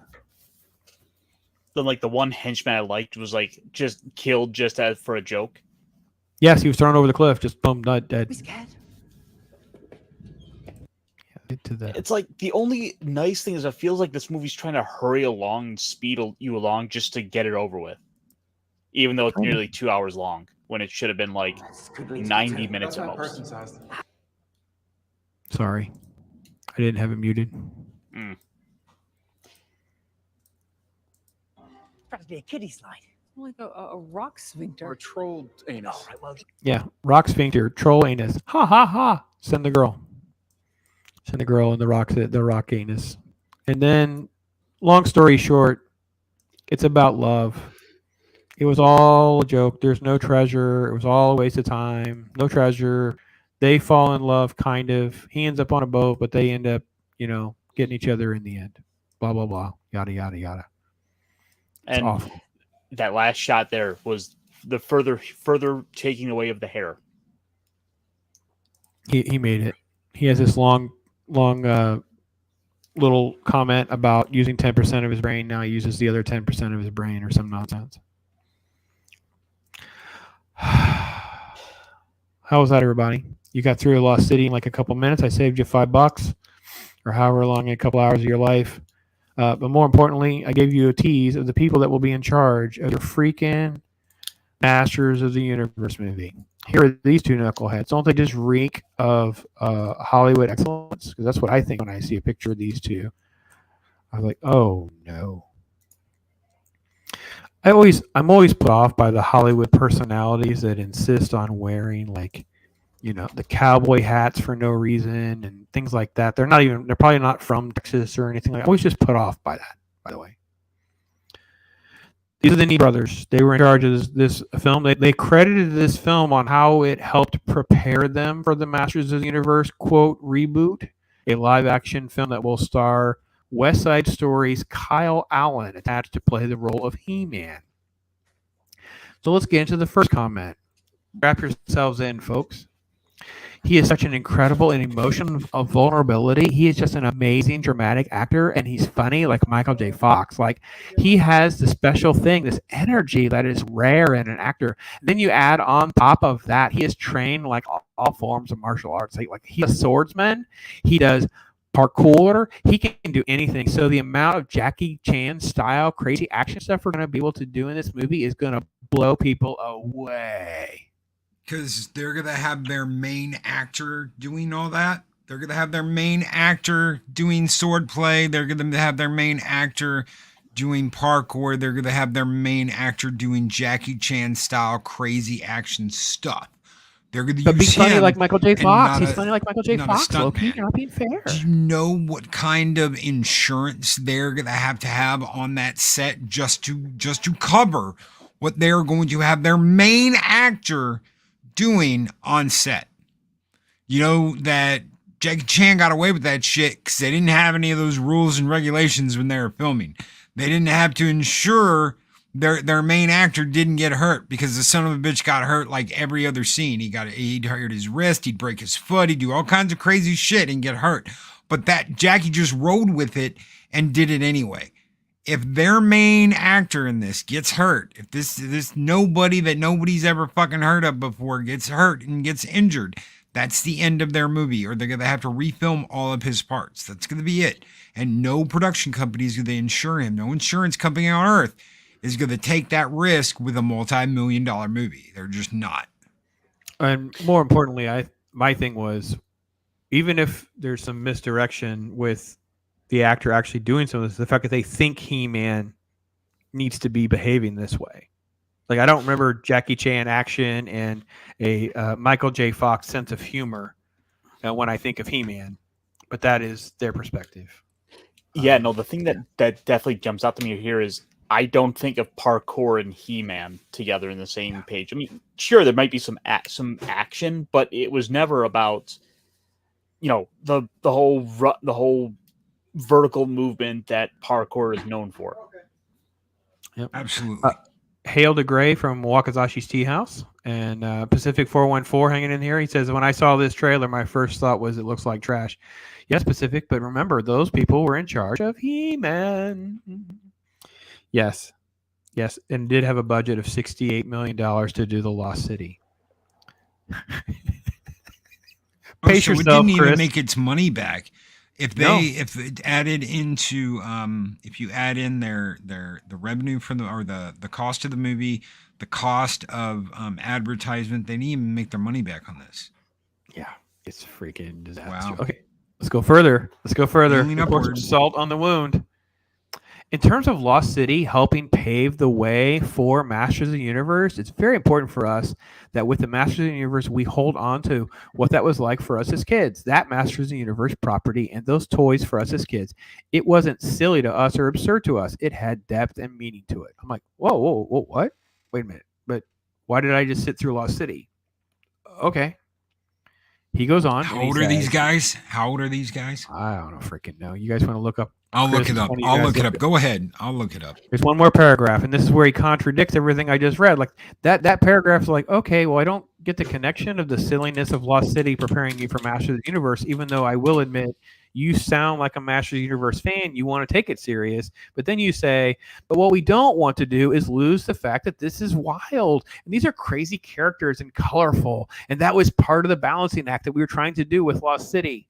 Then, like the one henchman I liked was like just killed just as for a joke. Yes, he was thrown over the cliff, just boom, not dead. It's like the only nice thing is it feels like this movie's trying to hurry along and speed you along just to get it over with, even though it's nearly 2 hours long when it should have been like 90 minutes at most. Sorry, I didn't have it muted. Trying to be a kiddie slide. Like a rock sphincter. Or a troll anus. Oh, right, well, Yeah, rock sphincter, troll anus. Ha ha ha! Send the girl. Send the girl in the rock anus. And then, long story short, it's about love. It was all a joke. There's no treasure. It was all a waste of time. No treasure. They fall in love, kind of. He ends up on a boat, but they end up, getting each other in the end. Blah, blah, blah. Yada, yada, yada. It's awful. That last shot there was the further taking away of the hair. He made it. He has this long little comment about using 10% of his brain. Now he uses the other 10% of his brain or some nonsense. How was that, everybody? You got through Lost City in like a couple minutes. I saved you $5 or however long, a couple hours of your life. But more importantly, I gave you a tease of the people that will be in charge of your freaking Masters of the Universe movie. Here are these two knuckleheads. Don't they just reek of Hollywood excellence? Because that's what I think when I see a picture of these two. I'm like, oh no. I'm always put off by the Hollywood personalities that insist on wearing the cowboy hats for no reason and things like that. They're probably not from Texas or anything like that. I'm always just put off by that, by the way. These are the Knee brothers. They were in charge of this film. They credited this film on how it helped prepare them for the Masters of the Universe, quote, reboot, a live-action film that will star West Side Story's Kyle Allen attached to play the role of He-Man. So let's get into the first comment. Wrap yourselves in, folks. He is such an incredible and emotion of vulnerability. He is just an amazing dramatic actor, and he's funny like Michael J. Fox. Like, he has this special thing, this energy that is rare in an actor. Then you add on top of that, he is trained like all forms of martial arts. Like he's a swordsman. He does parkour. He can do anything. So the amount of Jackie Chan style crazy action stuff we're going to be able to do in this movie is going to blow people away. Because they're going to have their main actor doing all that. They're going to have their main actor doing swordplay. They're going to have their main actor doing parkour. They're going to have their main actor doing Jackie Chan style crazy action stuff. They're going to use funny him like Michael J. Fox. He's funny like Michael J. Fox. Loki, you're not being fair. Do you know what kind of insurance they're going to have on that set just to cover what they're going to have their main actor doing on set? You know that Jackie Chan got away with that shit because they didn't have any of those rules and regulations when they were filming. They didn't have to ensure their main actor didn't get hurt because the son of a bitch got hurt like every other scene. He'd hurt his wrist, he'd break his foot, he'd do all kinds of crazy shit and get hurt. but that Jackie just rode with it and did it anyway. If their main actor in this gets hurt, if this nobody that nobody's ever fucking heard of before gets hurt and gets injured, that's the end of their movie, or they're going to have to refilm all of his parts. That's going to be it. And no production company is going to insure him. No insurance company on earth is going to take that risk with a multi-million-dollar movie. They're just not. And more importantly, my thing was, even if there's some misdirection with the actor actually doing some of this, the fact that they think He-Man needs to be behaving this way. Like, I don't remember Jackie Chan action and a Michael J. Fox sense of humor when I think of He-Man, but that is their perspective. Yeah, no, the thing that definitely jumps out to me here is I don't think of parkour and He-Man together in the same page. I mean, sure, there might be some action, but it was never about, the whole vertical movement that parkour is known for. Yep, absolutely. Hail to Gray from Wakazashi's Tea House and Pacific 414 hanging in here. He says, when I saw this trailer, my first thought was it looks like trash. Yes, Pacific, but remember, those people were in charge of He-Man. Yes, and did have a budget of $68 million to do The Lost City. Pace so yourself, it didn't even Chris. make its money back. If it added into if you add in the revenue from the cost of the movie, the cost of advertisement, they didn't even make their money back on this. Yeah, it's freaking disaster. Wow. Okay, let's go further. Healing Pour some upwards. salt on the wound. In terms of Lost City helping pave the way for Masters of the Universe, it's very important for us that with the Masters of the Universe, we hold on to what that was like for us as kids. That Masters of the Universe property and those toys for us as kids. It wasn't silly to us or absurd to us. It had depth and meaning to it. I'm like, whoa, what? Wait a minute. But why did I just sit through Lost City? Okay. He goes on. How old are these guys? How old are these guys? I don't know, freaking know. You guys want to look up? I'll look it up. I'll look it up. It. Go ahead. I'll look it up. There's one more paragraph, and this is where he contradicts everything I just read. Like that paragraph's like, okay, well, I don't get the connection of the silliness of Lost City preparing you for Masters of the Universe, even though I will admit you sound like a Masters of the Universe fan. You want to take it serious, but then you say, but what we don't want to do is lose the fact that this is wild, and these are crazy characters and colorful, and that was part of the balancing act that we were trying to do with Lost City.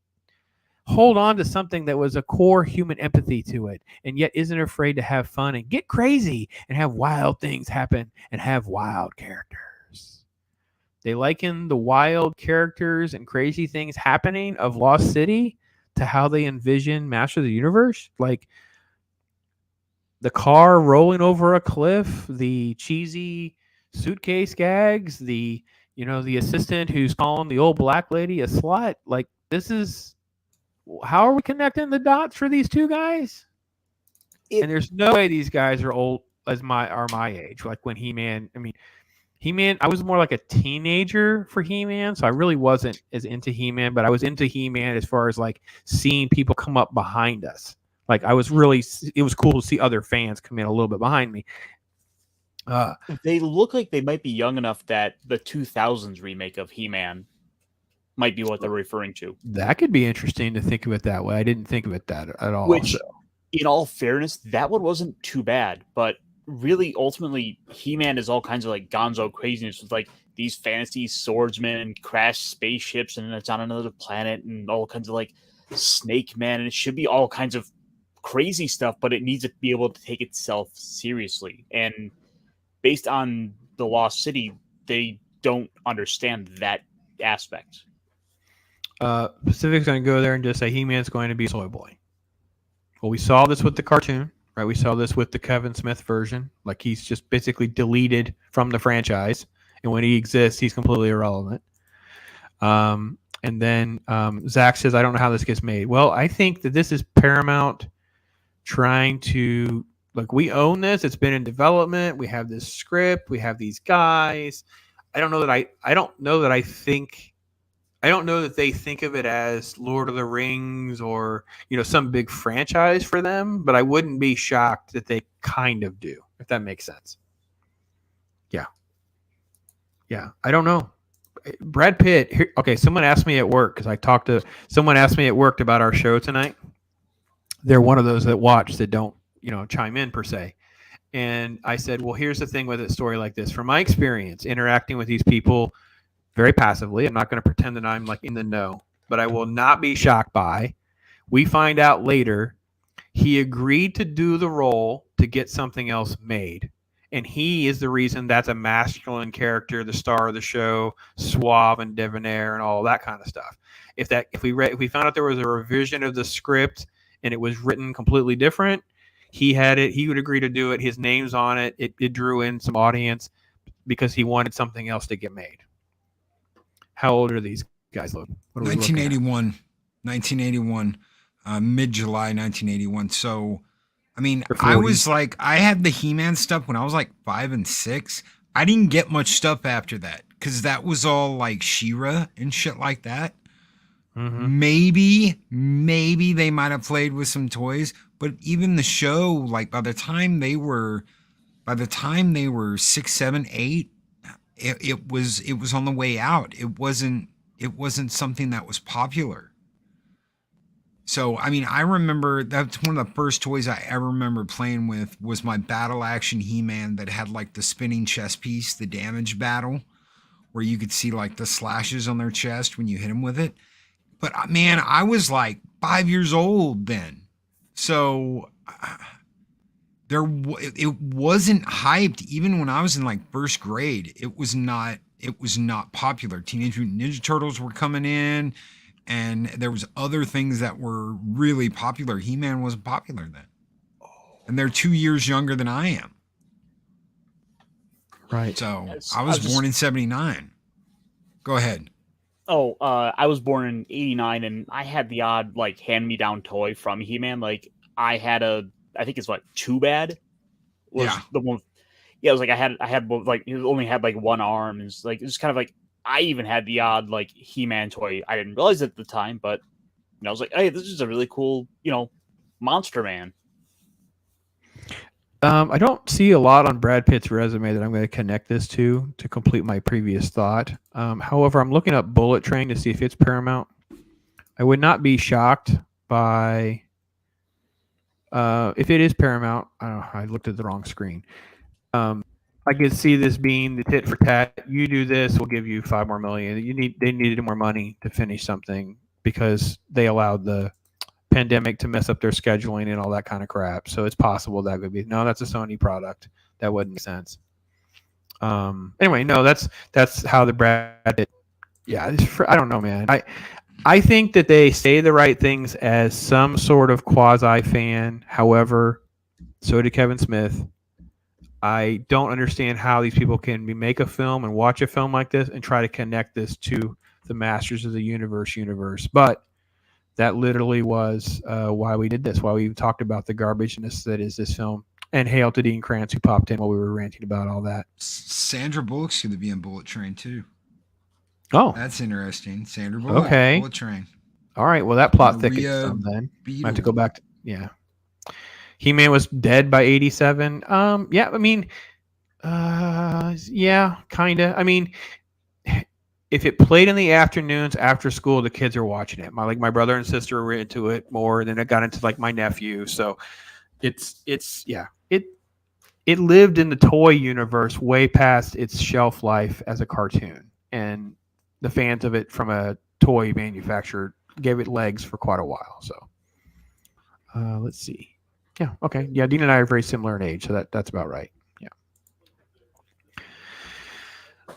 Hold on to something that was a core human empathy to it, and yet isn't afraid to have fun and get crazy and have wild things happen and have wild characters. They liken the wild characters and crazy things happening of Lost City to how they envision Master of the Universe. Like the car rolling over a cliff, the cheesy suitcase gags, the assistant who's calling the old black lady a slut. Like, this is... How are we connecting the dots for these two guys? And there's no way these guys are old as my age. Like when He-Man, I was more like a teenager for He-Man, so I really wasn't as into He-Man, but I was into He-Man as far as like seeing people come up behind us. Like it was cool to see other fans come in a little bit behind me. They look like they might be young enough that the 2000s remake of He-Man might be what they're referring to. That could be interesting to think of it that way. I didn't think of it that at all. Which, in all fairness, that one wasn't too bad. But really, ultimately, He-Man is all kinds of like gonzo craziness with like these fantasy swordsmen, crash spaceships, and it's on another planet, and all kinds of like Snake Man, and it should be all kinds of crazy stuff, but it needs to be able to take itself seriously. And based on the Lost City, they don't understand that aspect. Pacific's going to go there and just say He-Man's going to be a soy boy. Well, we saw this with the cartoon, right? We saw this with the Kevin Smith version. Like he's just basically deleted from the franchise, and when he exists, he's completely irrelevant. And then Zach says, "I don't know how this gets made." Well, I think that this is Paramount trying to we own this. It's been in development. We have this script. We have these guys. I don't know that they think of it as Lord of the Rings or, some big franchise for them, but I wouldn't be shocked that they kind of do, if that makes sense. Yeah. I don't know. Brad Pitt. Here, okay, someone asked me at work because I talked to someone asked me at work about our show tonight. They're one of those that watch that don't, chime in per se. And I said, well, here's the thing with a story like this. From my experience interacting with these people very passively, I'm not going to pretend that I'm like in the know, but I will not be shocked by. We find out later he agreed to do the role to get something else made. And he is the reason that's a masculine character, the star of the show, suave and debonair and all that kind of stuff. If we found out there was a revision of the script and it was written completely different, he would agree to do it. His name's on it. It drew in some audience because he wanted something else to get made. How old are these guys, Luke? 1981, mid-July 1981. So, I mean, I was like, I had the He-Man stuff when I was like 5 and 6. I didn't get much stuff after that because that was all like She-Ra and shit like that. Mm-hmm. Maybe they might have played with some toys, but even the show, like by the time they were 6, 7, 8, it was on the way out. It wasn't something that was popular. So, I mean, I remember that's one of the first toys I ever remember playing with was my battle action He-Man that had like the spinning chest piece, the damage battle, where you could see like the slashes on their chest when you hit them with it. But man, I was like 5 years old then. So it wasn't hyped even when I was in like first grade. It was not popular. Teenage Mutant Ninja Turtles were coming in. And there was other things that were really popular. He-Man wasn't popular then. And they're 2 years younger than I am. Right. So I was born in 79. Go ahead. Oh, I was born in 89 and I had the odd like hand-me-down toy from He-Man. Like I had I think it's what, Too Bad? The one. Yeah, it was like I had like he only had like one arm. It's like it's kind of like I even had the odd like He-Man toy. I didn't realize it at the time, but I was like, hey, this is a really cool, Monster Man. I don't see a lot on Brad Pitt's resume that I'm going to connect this to complete my previous thought. However, I'm looking up Bullet Train to see if it's Paramount. I would not be shocked by if it is Paramount. I don't know. I looked at the wrong screen. I could see this being the tit for tat. You do this, we'll give you $5 more million. They needed more money to finish something because they allowed the pandemic to mess up their scheduling and all that kind of crap. So it's possible that could be that's a Sony product. That wouldn't make sense. Anyway, no, that's how the Brad Pitt. Yeah, I don't know, man. I think that they say the right things as some sort of quasi fan. However, so did Kevin Smith. I don't understand how these people can make a film and watch a film like this and try to connect this to the Masters of the universe. But that literally was why we did this, why we talked about the garbageness that is this film. And hail to Dean Krantz, who popped in while we were ranting about all that. Sandra Bullock's going to be in Bullet Train, too. Oh. That's interesting. Sandra Bullock, okay. Bullet Train. All right, well, that plot thickens some then. I have to go back to, yeah. He-Man was dead by 87. Yeah, I mean, yeah, kind of. I mean, if it played in the afternoons after school, the kids are watching it. My brother and sister were into it more than it got into like my nephew. So it's it lived in the toy universe way past its shelf life as a cartoon, and the fans of it from a toy manufacturer gave it legs for quite a while. So let's see. Yeah. Okay. Yeah. Dean and I are very similar in age, so that's about right. Yeah.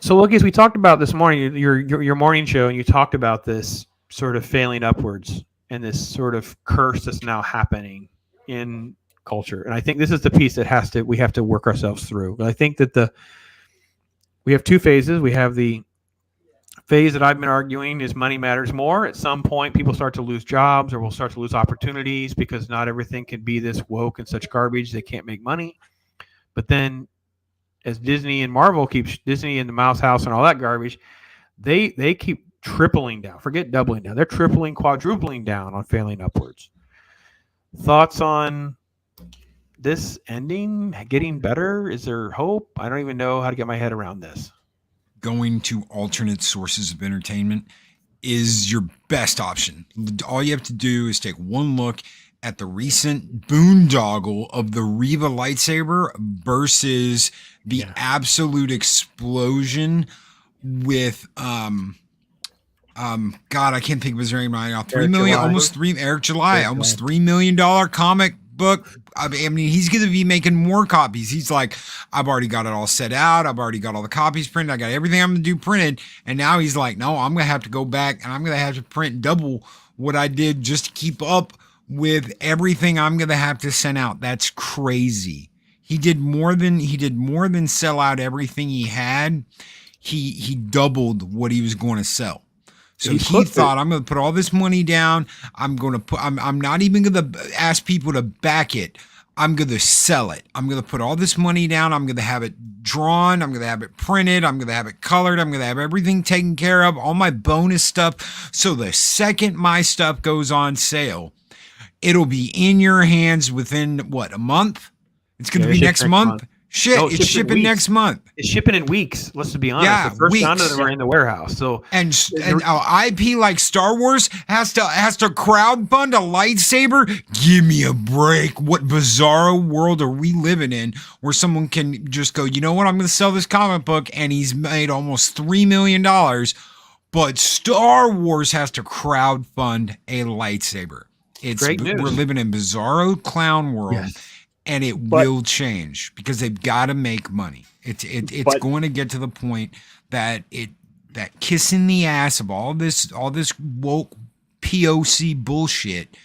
So, look, as we talked about this morning, your morning show, and you talked about this sort of failing upwards and this sort of curse that's now happening in culture. And I think this is the piece that we have to work ourselves through. But I think that we have two phases. We have the phase that I've been arguing is money matters more. At some point, people start to lose jobs or will start to lose opportunities because not everything can be this woke and such garbage. They can't make money. But then as Disney and Marvel Disney and the Mouse House and all that garbage, they keep tripling down. Forget doubling down. They're tripling, quadrupling down on failing upwards. Thoughts on this ending, getting better? Is there hope? I don't even know how to get my head around this. going to alternate sources of entertainment is your best option. All you have to do is take one look at the recent boondoggle of the Reva lightsaber versus the absolute explosion with God, I can't think of his name right now. Eric July, almost $3 million comic book. I mean, he's going to be making more copies. He's like, I've already got it all set out. I've already got all the copies printed. I got everything I'm going to do printed. And now he's like, no, I'm going to have to go back and I'm going to have to print double what I did just to keep up with everything I'm going to have to send out. That's crazy. He did more than sell out everything he had. He doubled what he was going to sell. So he thought, I'm going to put all this money down. I'm not even going to ask people to back it. I'm going to sell it. I'm going to put all this money down. I'm going to have it drawn. I'm going to have it printed. I'm going to have it colored. I'm going to have everything taken care of, all my bonus stuff. So the second my stuff goes on sale, it'll be in your hands within, what, a month? It's going to be next month. It's shipping next month. It's shipping in weeks. Let's just be honest. Yeah, the first weeks. round of them are in the warehouse. So and IP like Star Wars has to crowdfund a lightsaber. Give me a break. What bizarro world are we living in where someone can just go, you know what? I'm going to sell this comic book, and he's made almost $3 million. But Star Wars has to crowdfund a lightsaber. It's great news. We're living in bizarro clown world. Yes. And it will change because they've got to make money. It's going to get to the point that that kissing the ass of all this woke POC bullshit,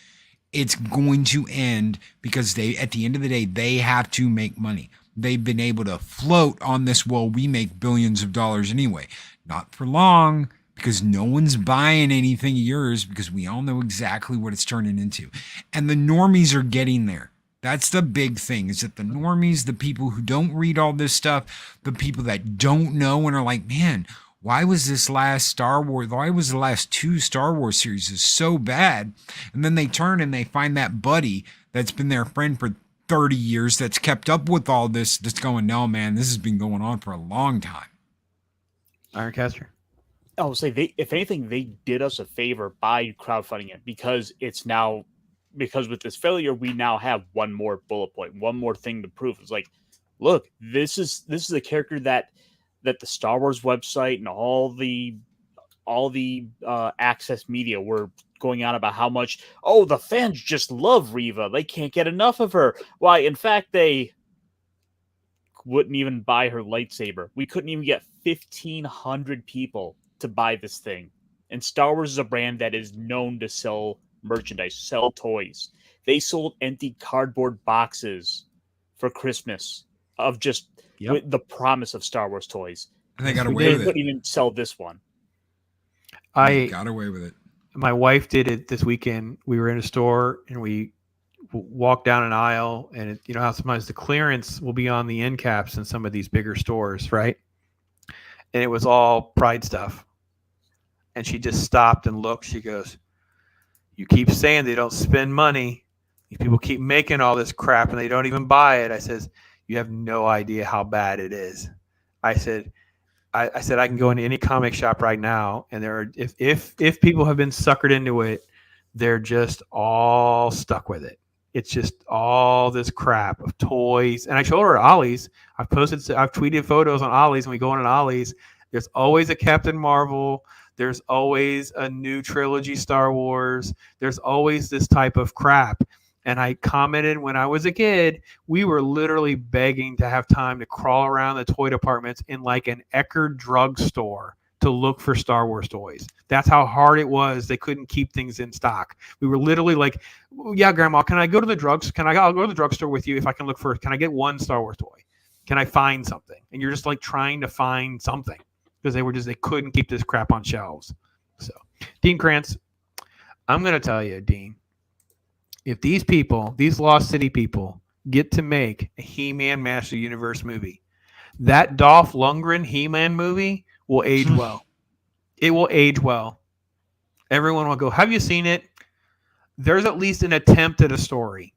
it's going to end because at the end of the day, they have to make money. They've been able to float on this, well, we make billions of dollars anyway. Not for long, because no one's buying anything of yours because we all know exactly what it's turning into. And the normies are getting there. That's the big thing, is that the normies, the people who don't read all this stuff, the people that don't know and are like, man, why was the last two Star Wars series so bad? And then they turn and they find that buddy that's been their friend for 30 years that's kept up with all this, that's going, no, man, this has been going on for a long time. Ironcaster. I would say if anything, they did us a favor by crowdfunding it because with this failure, we now have one more bullet point, one more thing to prove. It's like, look, this is a character that the Star Wars website and all the access media were going on about how much, the fans just love Reva. They can't get enough of her. Why, in fact, they wouldn't even buy her lightsaber. We couldn't even get 1,500 people to buy this thing. And Star Wars is a brand that is known to sell merchandise, sell toys. They sold empty cardboard boxes for Christmas of just with the promise of Star Wars toys. And they got away with it. They couldn't even sell this one. They got away with it. My wife did it this weekend. We were in a store and we walked down an aisle, and you know how sometimes the clearance will be on the end caps in some of these bigger stores, right? And it was all Pride stuff. And she just stopped and looked. She goes, "You keep saying they don't spend money. These people keep making all this crap and they don't even buy it." I says, "You have no idea how bad it is." I said, I can go into any comic shop right now, and there are if people have been suckered into it, they're just all stuck with it. It's just all this crap of toys. And I showed her Ollie's. I've tweeted photos on Ollie's, and we go on Ollie's. There's always a Captain Marvel. There's always a new trilogy Star Wars. There's always this type of crap. And I commented when I was a kid, we were literally begging to have time to crawl around the toy departments in like an Eckerd drugstore to look for Star Wars toys. That's how hard it was. They couldn't keep things in stock. We were literally like, "Yeah, Grandma, can I go to the drugs? I'll go to the drugstore with you if I can look for, can I get one Star Wars toy? Can I find something?" And you're just like trying to find something because they couldn't keep this crap on shelves. So, Dean Krantz, I'm going to tell you, Dean, if these people, these Lost City people, get to make a He-Man Master Universe movie, that Dolph Lundgren He-Man movie will age well. It will age well. Everyone will go, "Have you seen it?" There's at least an attempt at a story.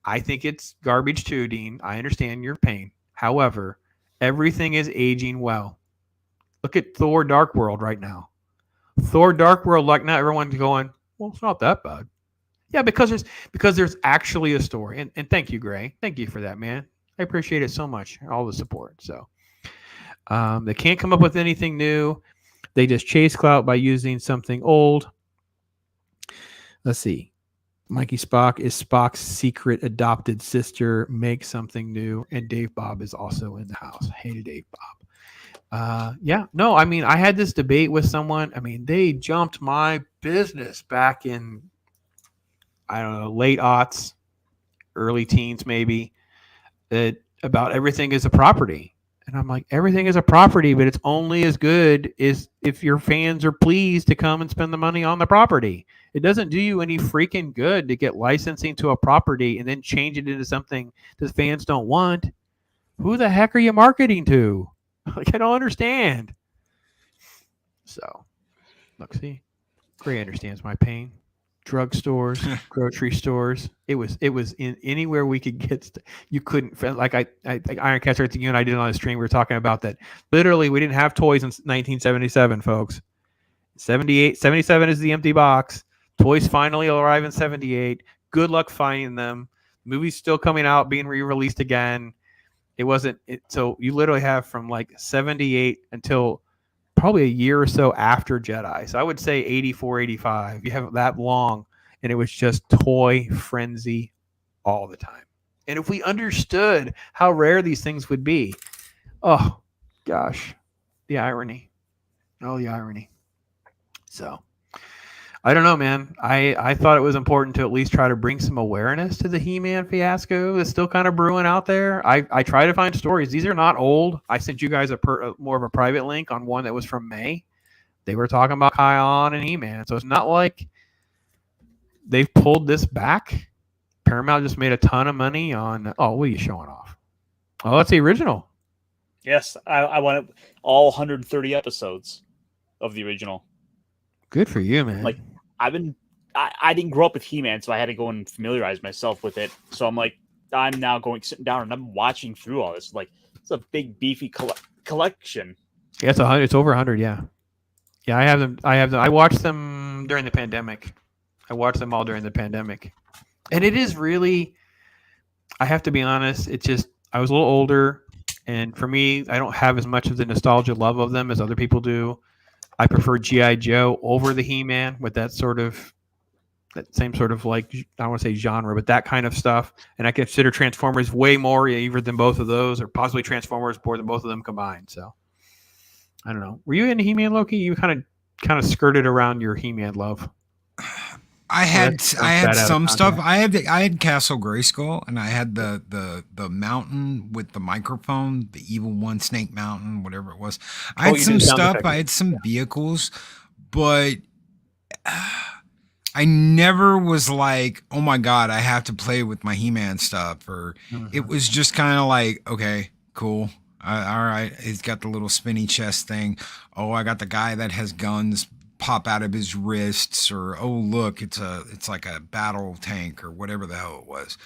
I think it's garbage too, Dean. I understand your pain. However, everything is aging well. Look at Thor Dark World right now. Thor Dark World, like now everyone's going, well, it's not that bad. Yeah, because there's actually a story. And thank you, Gray. Thank you for that, man. I appreciate it so much, all the support. So they can't come up with anything new. They just chase clout by using something old. Let's see. Mikey Spock is Spock's secret adopted sister. Make something new. And Dave Bob is also in the house. Hey to Dave Bob. Yeah, no, I mean, I had this debate with someone. I mean, they jumped my business back in, I don't know, late aughts, early teens, maybe, about everything is a property. And I'm like, everything is a property, but it's only as good as if your fans are pleased to come and spend the money on the property. It doesn't do you any freaking good to get licensing to a property and then change it into something that fans don't want. Who the heck are you marketing to? Like, I don't understand. So, look, see, Gray understands my pain. Drugstores, grocery stores. It was in anywhere we could get. You couldn't, like I Iron Catcher, I think you and I did on the stream. We were talking about that. Literally, we didn't have toys in 1977, folks. 77 is the empty box. Toys finally arrive in 78. Good luck finding them. Movies still coming out, being re-released again. It wasn't. So you literally have from like 78 until probably a year or so after Jedi. So I would say 84, 85. You have that long, and it was just toy frenzy all the time. And if we understood how rare these things would be, oh, gosh, the irony. Oh, the irony. So, I don't know, man. I thought it was important to at least try to bring some awareness to the He-Man fiasco that's still kind of brewing out there. I try to find stories. These are not old. I sent you guys more of a private link on one that was from May. They were talking about Kion and He-Man. So it's not like they've pulled this back. Paramount just made a ton of money on... Oh, what are you showing off? Oh, that's the original. Yes, I want all 130 episodes of the original. Good for you, man. Like, I didn't grow up with He-Man, so I had to go and familiarize myself with it. So I'm like, I'm now sitting down and I'm watching through all this. Like, it's a big beefy collection. Yeah, it's over 100. Yeah, I have them. I watched them during the pandemic. I watched them all during the pandemic, and it is really. I have to be honest. It's just I was a little older, and for me, I don't have as much of the nostalgia love of them as other people do. I prefer G.I. Joe over the He-Man with that same sort of like, I don't want to say genre, but that kind of stuff. And I consider Transformers way more even than both of those, or possibly Transformers more than both of them combined. So I don't know. Were you into He-Man, Loki? You kind of skirted around your He-Man love. I had some stuff. I had Castle Grayskull, and I had the mountain with the microphone, the evil one, Snake Mountain, whatever it was. I had some stuff. I had some vehicles, but I never was like, oh my god, I have to play with my He-Man stuff. Or it was just kind of like, okay, cool. All right, he's got the little spinny chest thing. Oh, I got the guy that has guns pop out of his wrists, or oh look, it's like a battle tank or whatever the hell it was.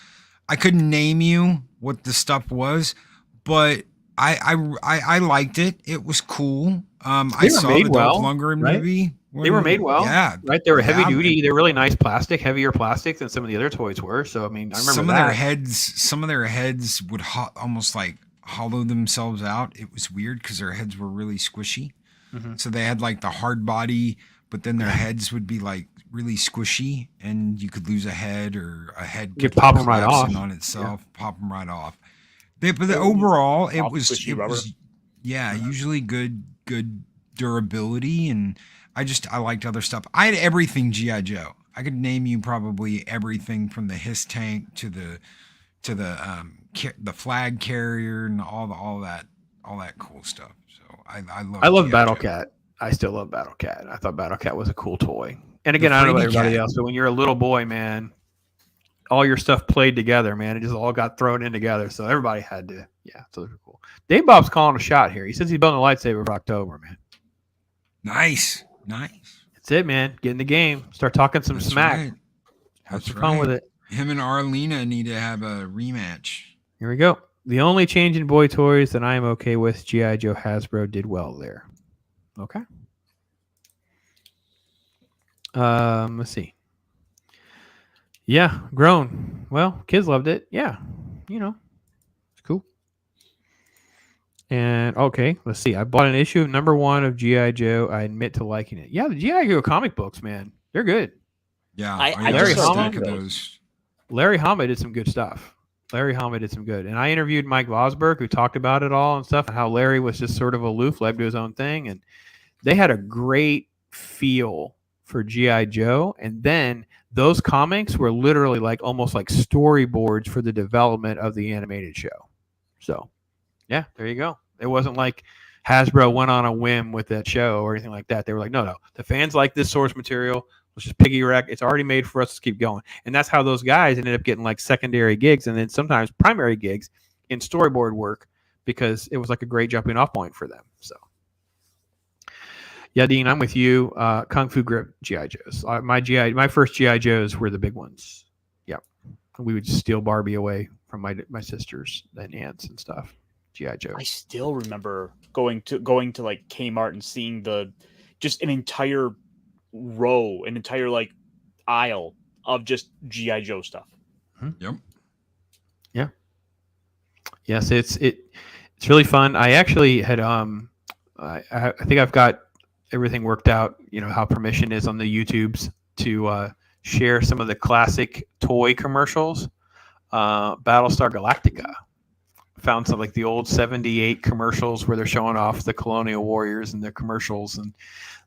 I couldn't name you what the stuff was, but I liked it. It was cool. I saw the Dolph Lundgren movie. They were made well. Yeah, right. They were heavy duty. They're really nice plastic, heavier plastic than some of the other toys were. So I mean, I remember some of their heads would almost like hollow themselves out. It was weird because their heads were really squishy. Mm-hmm. So they had like the hard body, but then their heads would be like really squishy, and you could lose a head, or a head could pop them right off on itself, pop them right off. But overall, it was usually good durability, and I liked other stuff. I had everything G.I. Joe. I could name you probably everything from the Hiss tank to the flag carrier and all that cool stuff. I love Battle Cat. I still love Battle Cat. I thought Battle Cat was a cool toy. And again, I don't know about everybody else, but when you're a little boy, man, all your stuff played together, man. It just all got thrown in together. So everybody had to, so those are cool. Dave Bob's calling a shot here. He says he's building a lightsaber for October, man. Nice. That's it, man. Get in the game. Start talking some smack. Right. Have some fun with it. Him and Arlena need to have a rematch. Here we go. The only change in boy toys that I am okay with, G.I. Joe Hasbro did well there. Okay. Let's see. Yeah, grown. Well, kids loved it. Yeah, it's cool. And okay, let's see. I bought an issue of #1 of G.I. Joe. I admit to liking it. Yeah, the G.I. Joe comic books, man, they're good. Yeah, I Larry just Hama started those. Larry Hama did some good stuff. And I interviewed Mike Vosberg, who talked about it all and stuff, and how Larry was just sort of aloof, led to his own thing, and they had a great feel for G.I. Joe. And then those comics were literally like almost like storyboards for the development of the animated show. So, yeah, there you go. It wasn't like Hasbro went on a whim with that show or anything like that. They were like, no, the fans like this source material. Let's just piggyback. It's already made for us to keep going. And that's how those guys ended up getting like secondary gigs and then sometimes primary gigs in storyboard work because it was like a great jumping off point for them. So, yeah, Dean, I'm with you. Kung Fu Grip G.I. Joes. My first G.I. Joes were the big ones. Yep. We would steal Barbie away from my sisters and aunts and stuff. G.I. Joe. I still remember going to like Kmart and seeing just an entire row, an entire like aisle of just G.I. Joe stuff. Yep. Yeah. Yes, it's really fun. I actually had I think I've got everything worked out, how permission is on the YouTubes to share some of the classic toy commercials. Battlestar Galactica. Found some like the old 78 commercials where they're showing off the Colonial Warriors and their commercials, and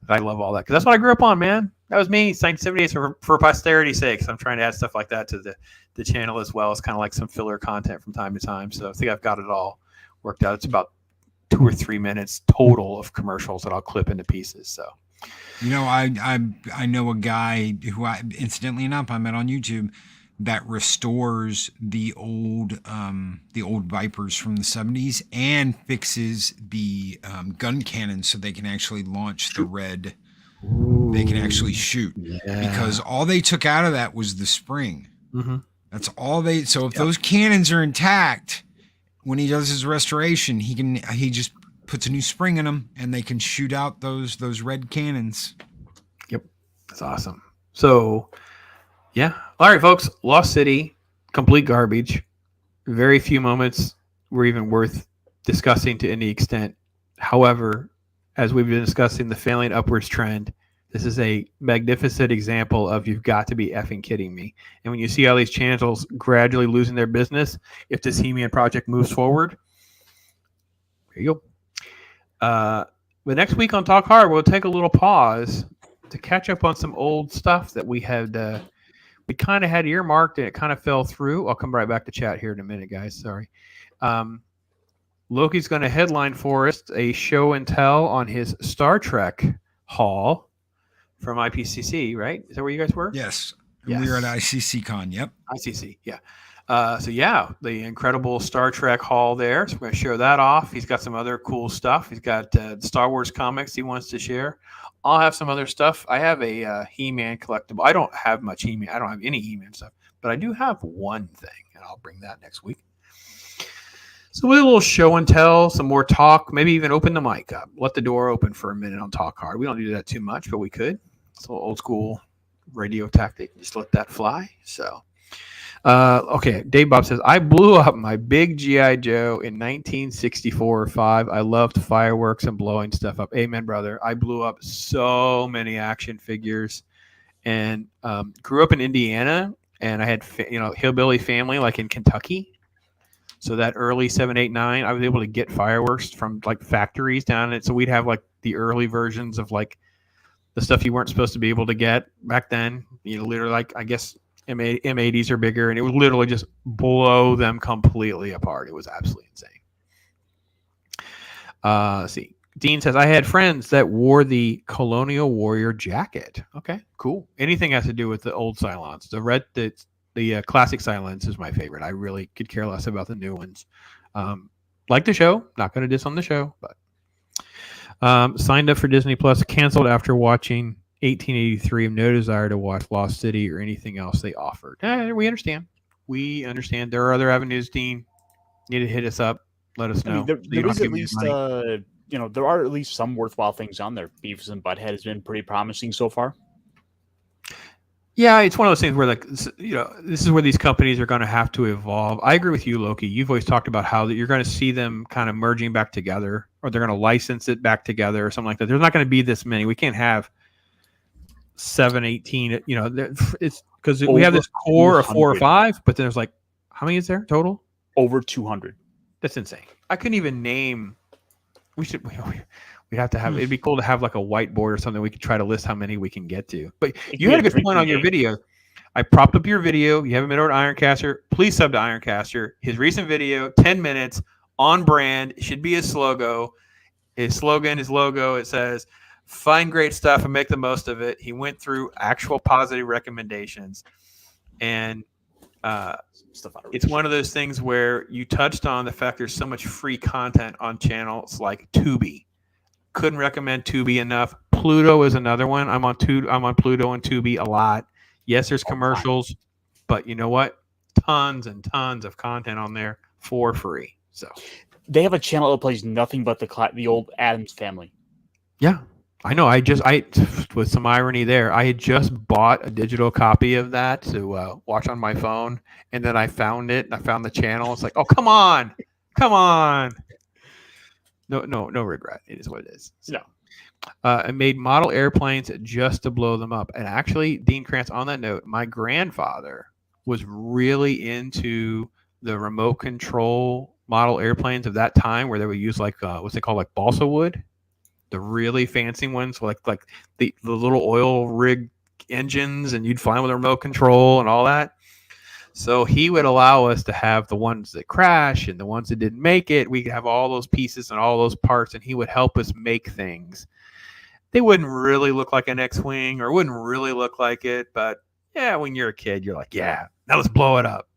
I love all that because that's what I grew up on, man. That was me. 1978 for posterity's sake. So I'm trying to add stuff like that to the channel as well as kind of like some filler content from time to time. So I think I've got it all worked out. It's about 2 or 3 minutes total of commercials that I'll clip into pieces. So, I know a guy who incidentally enough I met on YouTube that restores the old Vipers from the 70s and fixes the gun cannons so they can actually launch the red. Ooh, they can actually shoot because all they took out of that was the spring. Mm-hmm. That's all they. So if those cannons are intact, when he does his restoration, he just puts a new spring in them and they can shoot out those red cannons. Yep, that's awesome. So. Yeah. All right, folks. Lost City, complete garbage. Very few moments were even worth discussing to any extent. However, as we've been discussing the failing upwards trend, this is a magnificent example of you've got to be effing kidding me. And when you see all these channels gradually losing their business, if this He-Man project moves forward, there you go. But next week on Talk Hard, we'll take a little pause to catch up on some old stuff that we had. We kind of had earmarked and it kind of fell through. I'll come right back to chat here in a minute, guys. Sorry. Loki's going to headline for us a show and tell on his Star Trek haul from IPCC, right? Is that where you guys were? Yes. Yes. We were at ICC Con. Yep. ICC, yeah. The incredible Star Trek haul there. So we're going to show that off. He's got some other cool stuff. He's got Star Wars comics he wants to share. I'll have some other stuff. I have a He-Man collectible. I don't have much He-Man. I don't have any He-Man stuff, but I do have one thing, and I'll bring that next week. So with a little show and tell, some more talk, maybe even open the mic up. Let the door open for a minute on Talk Hard. We don't do that too much, but we could. It's a little old school radio tactic. Just let that fly. So, okay. Dave Bob says, I blew up my big G.I. Joe in 1964 or 5. I loved fireworks and blowing stuff up. Amen, brother. I blew up so many action figures and grew up in Indiana, and I had, hillbilly family like in Kentucky. So that early 7, 8, 9, I was able to get fireworks from like factories down it. So we'd have like the early versions of like the stuff you weren't supposed to be able to get back then. Literally like, I guess, M80s are bigger, and it would literally just blow them completely apart. It was absolutely insane. Let's see. Dean says, I had friends that wore the Colonial Warrior jacket. Okay, cool. Anything has to do with the old Cylons. The classic Cylons is my favorite. I really could care less about the new ones. Like the show. Not going to diss on the show, but signed up for Disney Plus, canceled after watching 1883. No desire to watch Lost City or anything else they offered. We understand. We understand. There are other avenues, Dean. You need to hit us up. Let us know. There is at least there are at least some worthwhile things on there. Beavis and Butthead has been pretty promising so far. Yeah, it's one of those things where, like, this is where these companies are going to have to evolve. I agree with you, Loki. You've always talked about how that you're going to see them kind of merging back together, or they're going to license it back together, or something like that. There's not going to be this many. We can't have 7, 18. It's because we have this core of 4 or 5, but there's like, how many is there total? Over 200. That's insane. I couldn't even name. We'd have to have. It'd be cool to have like a whiteboard or something. We could try to list how many we can get to. But you had a good point on your video. I propped up your video. You haven't been over to Ironcaster. Please sub to Ironcaster. His recent video, 10 minutes, on brand. It should be his logo. His slogan, his logo. It says, "Find great stuff and make the most of it." He went through actual positive recommendations, and it's one of those things where you touched on the fact there's so much free content on channels like Tubi. Couldn't recommend Tubi enough. Pluto is another one. I'm on Pluto and Tubi a lot. Yes, there's commercials, but you know what? Tons and tons of content on there for free. So they have a channel that plays nothing but the old Addams Family. Yeah, I know. I with some irony there, I had just bought a digital copy of that to watch on my phone, and then I found it. And I found the channel. It's like, oh, come on. No regret. It is what it is. No. I made model airplanes just to blow them up. And actually, Dean Krantz, on that note, my grandfather was really into the remote control model airplanes of that time, where they would use like what's they call like balsa wood, the really fancy ones, like the little oil rig engines, and you'd fly with a remote control and all that. So he would allow us to have the ones that crash and the ones that didn't make it. We could have all those pieces and all those parts, and he would help us make things. They wouldn't really look like an X-Wing, or wouldn't really look like it, but yeah, when you're a kid, you're like, yeah, now let's blow it up.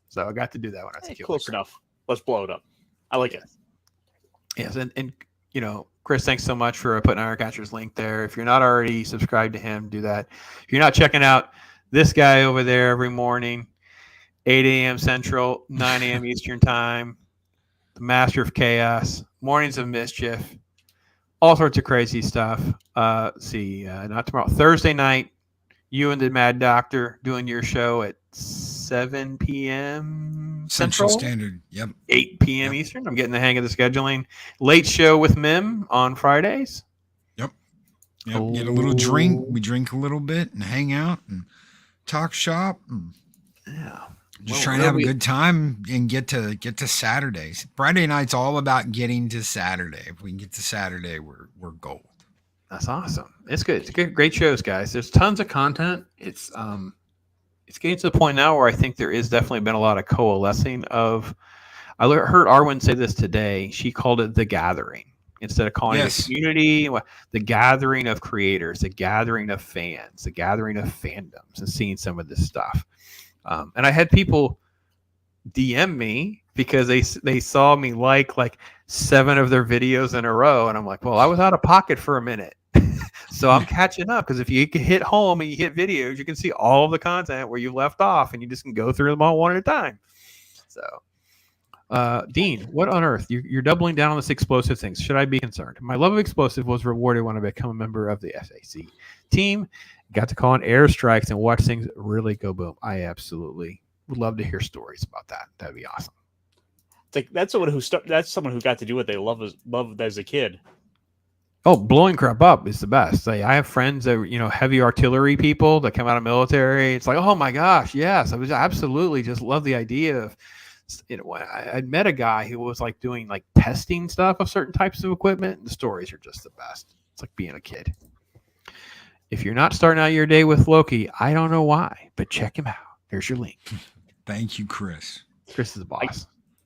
So I got to do that when I was a kid. Close enough. Let's blow it up. I like it. Yes, and Chris, thanks so much for putting Ironcaster's link there. If you're not already subscribed to him, do that. If you're not checking out this guy over there every morning, 8 a.m. Central, 9 a.m. Eastern Time, the master of chaos, mornings of mischief, all sorts of crazy stuff. Not tomorrow, Thursday night, you and the Mad Doctor doing your show at 7 p.m. Central Standard. Yep. 8 p.m. Eastern. I'm getting the hang of the scheduling. Late show with Mim on Fridays. Yep. Get a little drink. We drink a little bit and hang out and talk shop. Just trying to have a good time and get to Saturdays. Friday night's all about getting to Saturday. If we can get to Saturday, we're gold. That's awesome. It's good. It's good. Great shows, guys. There's tons of content. It's getting to the point now where I think there is definitely been a lot of coalescing of. I heard Arwen say this today. She called it the gathering instead of calling it a community. The gathering of creators, the gathering of fans, the gathering of fandoms, and seeing some of this stuff. And I had people DM me because they saw me like 7 of their videos in a row, and I'm like, well, I was out of pocket for a minute. So I'm catching up, because if you can hit home and you hit videos, you can see all of the content where you left off, and you just can go through them all one at a time. So, Dean, what on earth? You're doubling down on this explosive things. Should I be concerned? My love of explosive was rewarded when I became a member of the SAC team. Got to call in airstrikes and watch things really go boom. I absolutely would love to hear stories about that. That'd be awesome. It's like that's someone who got to do what they loved as a kid. Oh, blowing crap up is the best. I have friends that heavy artillery people that come out of military. It's like, oh my gosh, yes, I was absolutely just love the idea of. I met a guy who was like doing like testing stuff of certain types of equipment. And the stories are just the best. It's like being a kid. If you're not starting out your day with Loki, I don't know why, but check him out. There's your link. Thank you, Chris. Chris is the boss.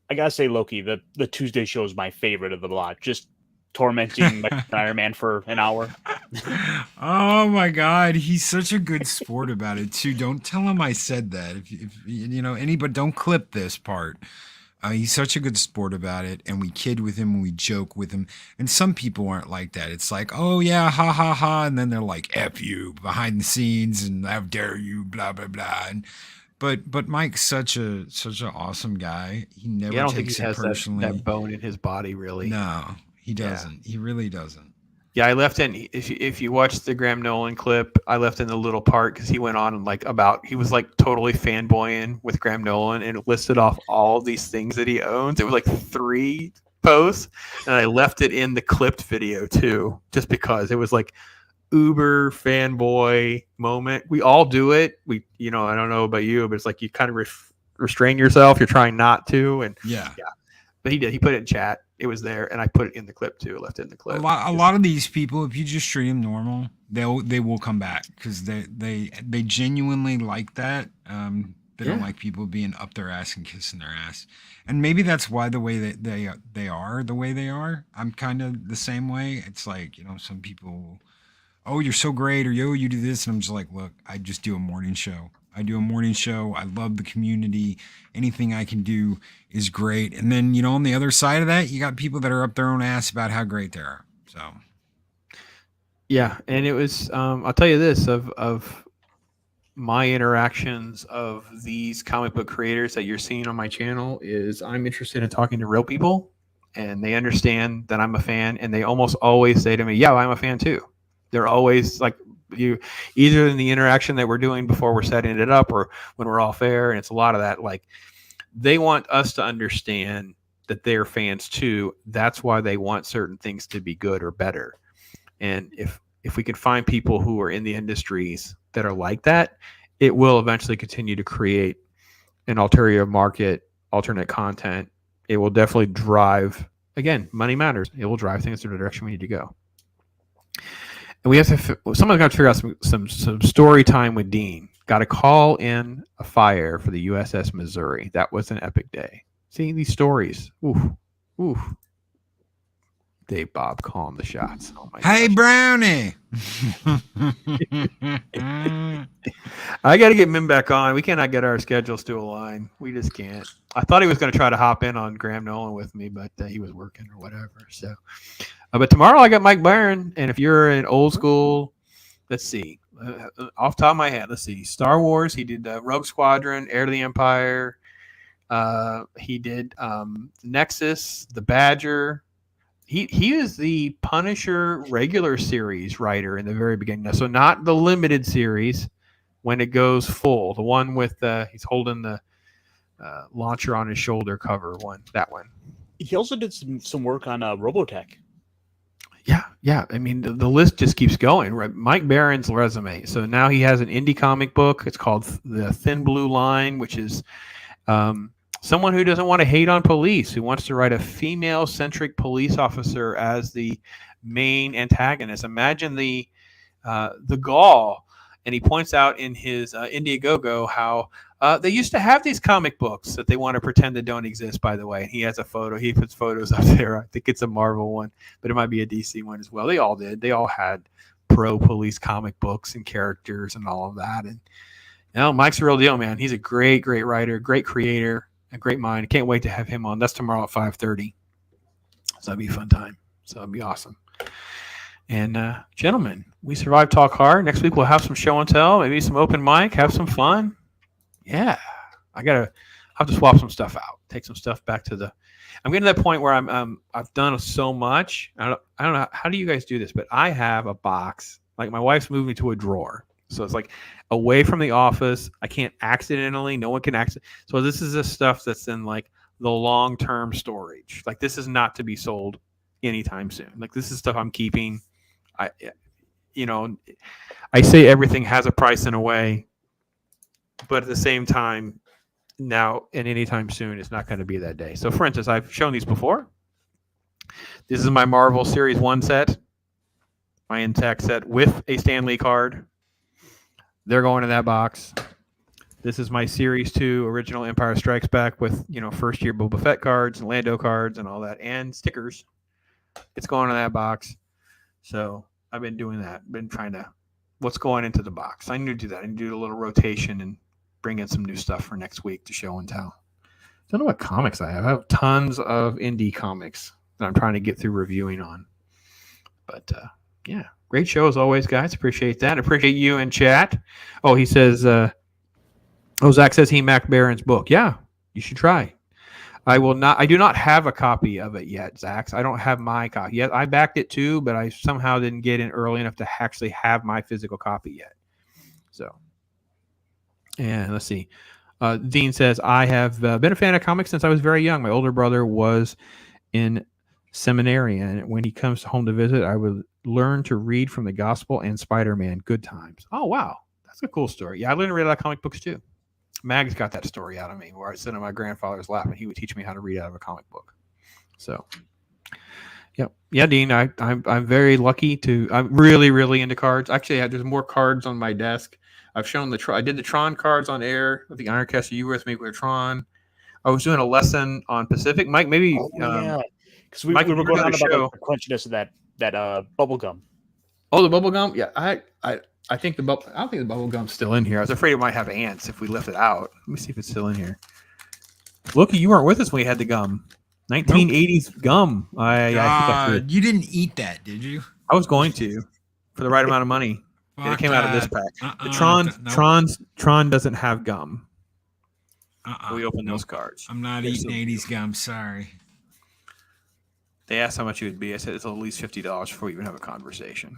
I gotta say, Loki, the Tuesday show is my favorite of the lot. Just tormenting Iron Man for an hour. Oh my God, he's such a good sport about it too. Don't tell him I said that. If anybody, don't clip this part. He's such a good sport about it, and we kid with him and we joke with him. And some people aren't like that. It's like, oh yeah, ha ha ha, and then they're like, F you behind the scenes, and how dare you, blah blah blah. And, but Mike's such an awesome guy. He never takes it personally. That bone in his body, really. No, He doesn't. He really doesn't. Yeah, I left in if you watch the Graham Nolan clip, I left in the little part because he went on and he was like totally fanboying with Graham Nolan and it listed off all these things that he owns. It was like 3 posts, and I left it in the clipped video too, just because it was like uber fanboy moment. We all do it. I don't know about you, but it's like you kind of restrain yourself. You're trying not to, and yeah. But he did. He put it in chat. It was there, and I put it in the clip too. Left it in the clip. A lot of these people, if you just treat them normal, they will come back because they genuinely like that. They don't like people being up their ass and kissing their ass, and maybe that's why the way that they are the way they are. I'm kind of the same way. It's like some people, oh, you're so great, or yo, you do this, and I'm just like, look, I just do a morning show. I love the community. Anything I can do is great. And then, on the other side of that, you got people that are up their own ass about how great they are. So, yeah. And it was, I'll tell you this, of my interactions of these comic book creators that you're seeing on my channel is I'm interested in talking to real people, and they understand that I'm a fan, and they almost always say to me, yeah, I'm a fan too. They're always like, either in the interaction that we're doing before we're setting it up or when we're all fair, and it's a lot of that, like they want us to understand that they're fans too. That's why they want certain things to be good or better. And if we can find people who are in the industries that are like that, it will eventually continue to create an ulterior market, alternate content. It will definitely drive, again, money matters. It will drive things in the direction we need to go. And we have to. Someone's got to figure out some story time with Dean. Got to call in a fire for the USS Missouri. That was an epic day. Seeing these stories. Oof. Dave Bob, calm the shots. Oh my hey, gosh. Brownie. I got to get Mim back on. We cannot get our schedules to align. We just can't. I thought he was going to try to hop in on Graham Nolan with me, but he was working or whatever. So. But tomorrow I got Mike Byron, and if you're an old school, let's see, off the top of my head, let's see, Star Wars. He did Rogue Squadron, Heir to the Empire. He did Nexus, The Badger. He is the Punisher regular series writer in the very beginning. So not the limited series when it goes full. The one with he's holding the launcher on his shoulder cover one. That one. He also did some work on Robotech. Yeah. I mean, the list just keeps going. Right? Mike Barron's resume. So now he has an indie comic book. It's called The Thin Blue Line, which is someone who doesn't want to hate on police, who wants to write a female-centric police officer as the main antagonist. Imagine the gall. And he points out in his Indiegogo how they used to have these comic books that they want to pretend that don't exist, by the way. He has a photo. He puts photos up there. I think it's a Marvel one, but it might be a DC one as well. They all did. They all had pro-police comic books and characters and all of that. And Mike's a real deal, man. He's a great writer, great creator, a great mind. Can't wait to have him on. That's tomorrow at 5:30. So that'll be a fun time. So it'll be awesome. And gentlemen, we survived Talk Hard. Next week we'll have some show and tell, maybe some open mic, have some fun. Yeah, I have to swap some stuff out, take some stuff back to I'm getting to that point where I've done so much. I don't know how do you guys do this, but I have a box. Like my wife's moved me to a drawer, so it's like away from the office. I can't accidentally. No one can accident. So this is the stuff that's in like the long-term storage. Like this is not to be sold anytime soon. Like this is stuff I'm keeping. I say everything has a price in a way, but at the same time, now and anytime soon, it's not going to be that day. So, for instance, I've shown these before. This is my Marvel Series 1 set, my intact set with a Stan Lee card. They're going in that box. This is my Series 2 original Empire Strikes Back with, first year Boba Fett cards and Lando cards and all that, and stickers. It's going in that box. So I've been doing that. Been trying to, what's going into the box? I need to do that. I need to do a little rotation and bring in some new stuff for next week to show and tell. Don't know what comics I have. I have tons of indie comics that I'm trying to get through reviewing on. But yeah, great show as always, guys. Appreciate that. Appreciate you in chat. Oh, he says, Zach says he Mac Barron's book. Yeah, you should try. I will not. I do not have a copy of it yet, Zax. I don't have my copy yet. I backed it too, but I somehow didn't get in early enough to actually have my physical copy yet. So, and let's see. Dean says, I have been a fan of comics since I was very young. My older brother was in seminary, and when he comes home to visit, I would learn to read from the Gospel and Spider-Man. Good times. Oh, wow. That's a cool story. Yeah, I learned to read a lot of comic books too. Mag's got that story out of me where I sit on my grandfather's lap and he would teach me how to read out of a comic book. So, yeah, Dean, I'm very lucky to. I'm really into cards. Actually, there's more cards on my desk. I've shown I did the Tron cards on air. I think Ironcaster, you were with me with Tron. I was doing a lesson on Pacific. Mike, maybe because we were going on about the crunchiness of that bubble gum. Oh, the bubble gum. Yeah, I think I don't think the bubble gum's still in here. I was afraid it might have ants if we left it out. Let me see if it's still in here. Loki, you weren't with us when we had the gum. 1980s gum. You didn't eat that, did you? I was going to, for the right amount of money. It came out of this pack. The Tron doesn't have gum. We opened those cards. I'm not eating 80s gum. Sorry. They asked how much it would be. I said it's at least $50 before we even have a conversation.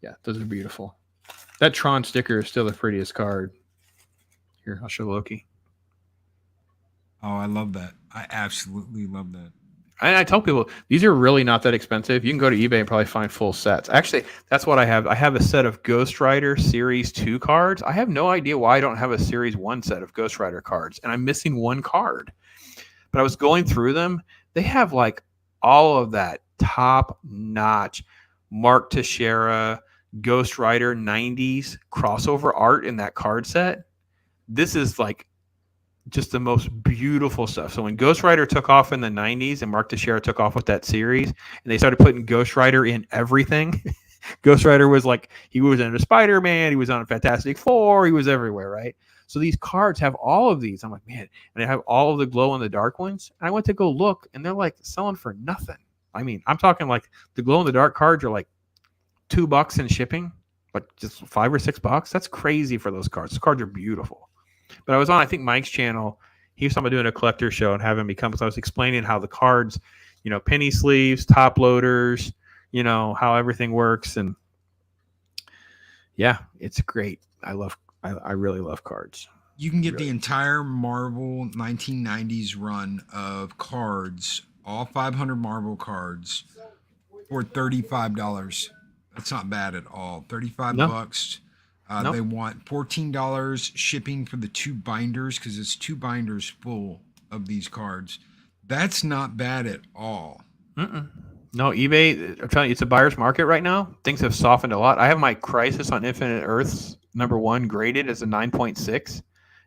Yeah, those are beautiful. That Tron sticker is still the prettiest card. Here, I'll show Loki. Oh, I love that. I absolutely love that. And I tell people, these are really not that expensive. You can go to eBay and probably find full sets. Actually, that's what I have. I have a set of Ghost Rider Series 2 cards. I have no idea why I don't have a Series 1 set of Ghost Rider cards, and I'm missing one card. But I was going through them. They have like all of that top-notch Mark Teixeira, Ghost Rider 90s crossover art in that card set. This is like just the most beautiful stuff. So when Ghost Rider took off in the 90s and Mark Teixeira took off with that series and they started putting Ghost Rider in everything, Ghost Rider was like, he was in a Spider-Man, he was on Fantastic Four, he was everywhere, right? So these cards have all of these. I'm like, man, and they have all of the glow in the dark ones. And I went to go look and they're like selling for nothing. I mean, I'm talking like the glow in the dark cards are like $2 in shipping, like just $5 or $6. That's crazy for those cards. Those cards are beautiful. But I was on, I think, Mike's channel. He was talking about doing a collector show and having me come. So I was explaining how the cards, penny sleeves, top loaders, how everything works. And yeah, it's great. I really love cards. You can get the entire Marvel 1990s run of cards, all 500 Marvel cards, for $35. That's not bad at all. $35. They want $14 shipping for the 2 binders because it's 2 binders full of these cards. That's not bad at all. No, eBay, I'm telling you, it's a buyer's market right now. Things have softened a lot. I have my Crisis on Infinite Earths #1 graded as a 9.6,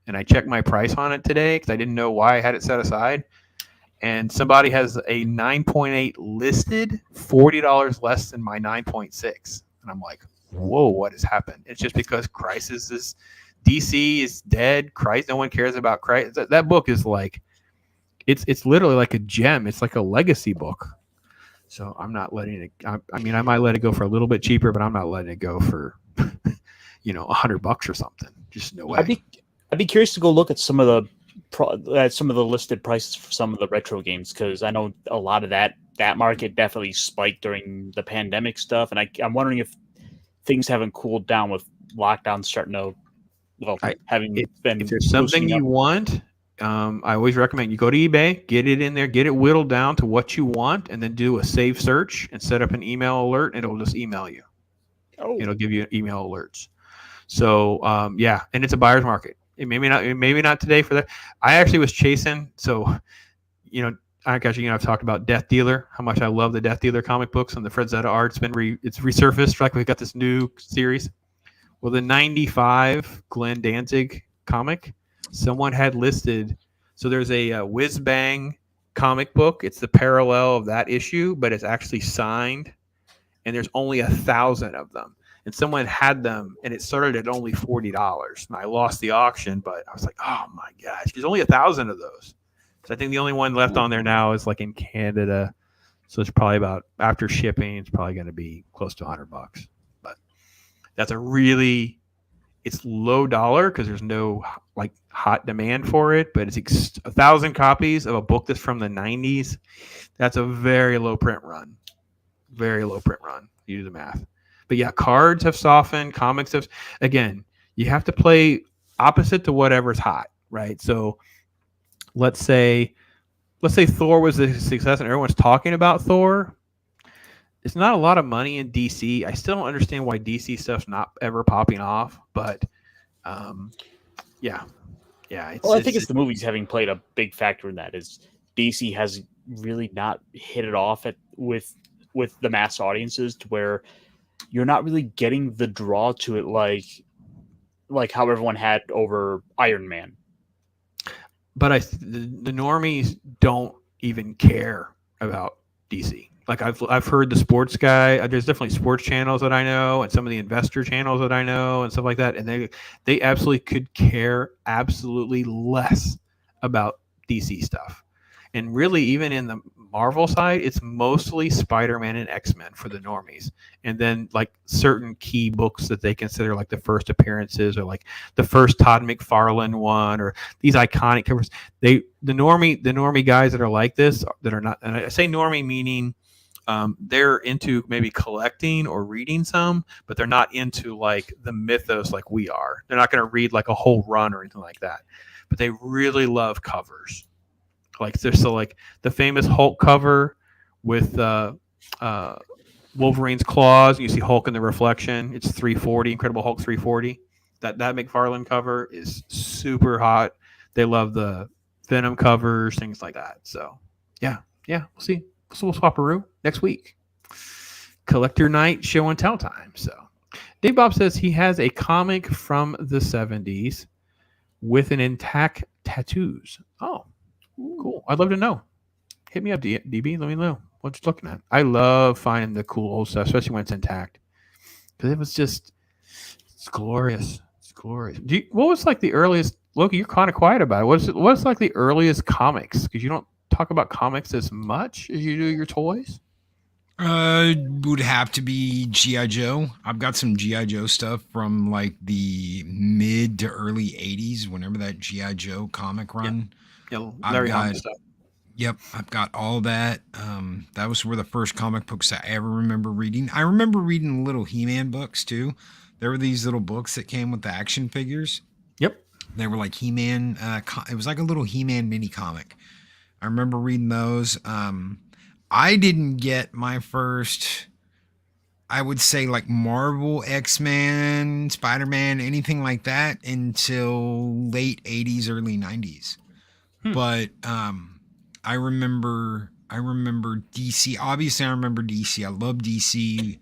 and I checked my price on it today because I didn't know why I had it set aside. And somebody has a 9.8 listed, $40 less than my 9.6. And I'm like, whoa, what has happened? It's just because Crisis is, DC is dead. Christ, no one cares about Christ. That book is like, it's literally like a gem. It's like a legacy book. So I'm not letting it. I mean, I might let it go for a little bit cheaper, but I'm not letting it go for, $100 or something. Just no way. I'd be curious to go look at some of the listed prices for some of the retro games because I know a lot of that market definitely spiked during the pandemic stuff, and I'm wondering if things haven't cooled down with lockdowns starting to, if there's something you want, I always recommend you go to eBay, get it in there, get it whittled down to what you want, and then do a save search and set up an email alert, and it'll just email you. It'll give you email alerts. So and it's a buyer's market. Maybe not today for that. I actually was chasing. So, I've talked about Death Dealer, how much I love the Death Dealer comic books and the Fred Zeta art. It's resurfaced. Like we've got this new series. Well, the 95 Glenn Danzig comic, someone had listed. So there's a Whiz Bang comic book. It's the parallel of that issue, but it's actually signed, and there's only 1,000 of them. And someone had them, and it started at only $40. And I lost the auction, but I was like, oh my gosh, there's only 1,000 of those. So I think the only one left on there now is like in Canada. So it's probably about, after shipping, it's probably going to be close to $100. But that's a really It's low dollar because there's no like hot demand for it, but it's 1,000 copies of a book that's from the 90s. That's a very low print run. Very low print run. You do the math. But yeah, cards have softened. Comics have, again, you have to play opposite to whatever's hot, right? So let's say Thor was a success and everyone's talking about Thor. It's not a lot of money in DC. I still don't understand why DC stuff's not ever popping off, but yeah. I think it's the movies having played a big factor in that. Is DC has really not hit it off with the mass audiences to where you're not really getting the draw to it like how everyone had over Iron Man. But the normies don't even care about DC. Like I've heard the sports guy. There's definitely sports channels that I know, and some of the investor channels that I know, and stuff like that. And they absolutely could care absolutely less about DC stuff. And really, even in the Marvel side, it's mostly Spider-Man and X-Men for the normies, and then like certain key books that they consider like the first appearances, or like the first Todd McFarlane one, or these iconic covers. The normie guys that are like this, that are not, and I say normie meaning they're into maybe collecting or reading some, but they're not into like the mythos like we are. They're not going to read like a whole run or anything like that, but they really love covers. Like there's like the famous Hulk cover with Wolverine's claws. You see Hulk in the reflection. It's 340, Incredible Hulk 340. That McFarlane cover is super hot. They love the Venom covers, things like that. So yeah, we'll see. So we'll swap-a-roo next week. Collector night, show and tell time. So Dave Bob says he has a comic from the 70s with an intact tattoos. Oh, cool. I'd love to know. Hit me up, DB. Let me know what you're looking at. I love finding the cool old stuff, especially when it's intact. Because it was just, it's glorious. It's glorious. What was like the earliest, Loki, you're kind of quiet about it. What's like the earliest comics? Because you don't talk about comics as much as you do your toys. Would have to be G.I. Joe. I've got some G.I. Joe stuff from like the mid to early 80s, whenever that G.I. Joe comic run. Yeah, Larry Hama stuff. Yep, I've got all that. That was where the first comic books I ever remember reading. I remember reading little He-Man books too. There were these little books that came with the action figures. Yep. They were like He-Man. It was like a little He-Man mini comic. I remember reading those. I didn't get my first, I would say like Marvel, X-Men, Spider-Man, anything like that until late 80s, early 90s. But I remember DC. Obviously, I remember DC. I love DC.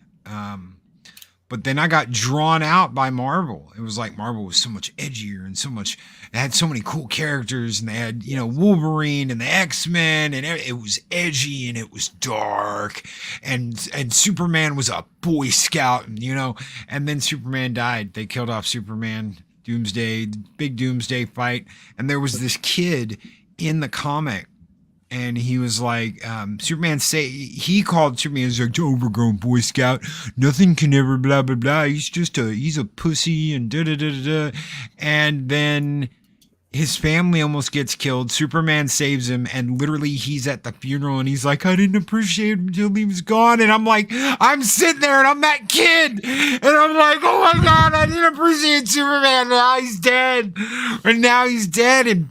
But then I got drawn out by Marvel. It was like Marvel was so much edgier and it had so many cool characters, and they had, Wolverine and the X-Men, and it was edgy and it was dark, and Superman was a Boy Scout, and then Superman died. They killed off Superman, big Doomsday fight, and there was this kid in the comic. And he was like, he called Superman as like overgrown Boy Scout. Nothing can ever blah, blah, blah. He's a pussy and da, da, da, da, da. And then his family almost gets killed. Superman saves him. And literally he's at the funeral and he's like, I didn't appreciate him until he was gone. And I'm like, I'm sitting there and I'm that kid. And I'm like, oh my God, I didn't appreciate Superman. Now he's dead. And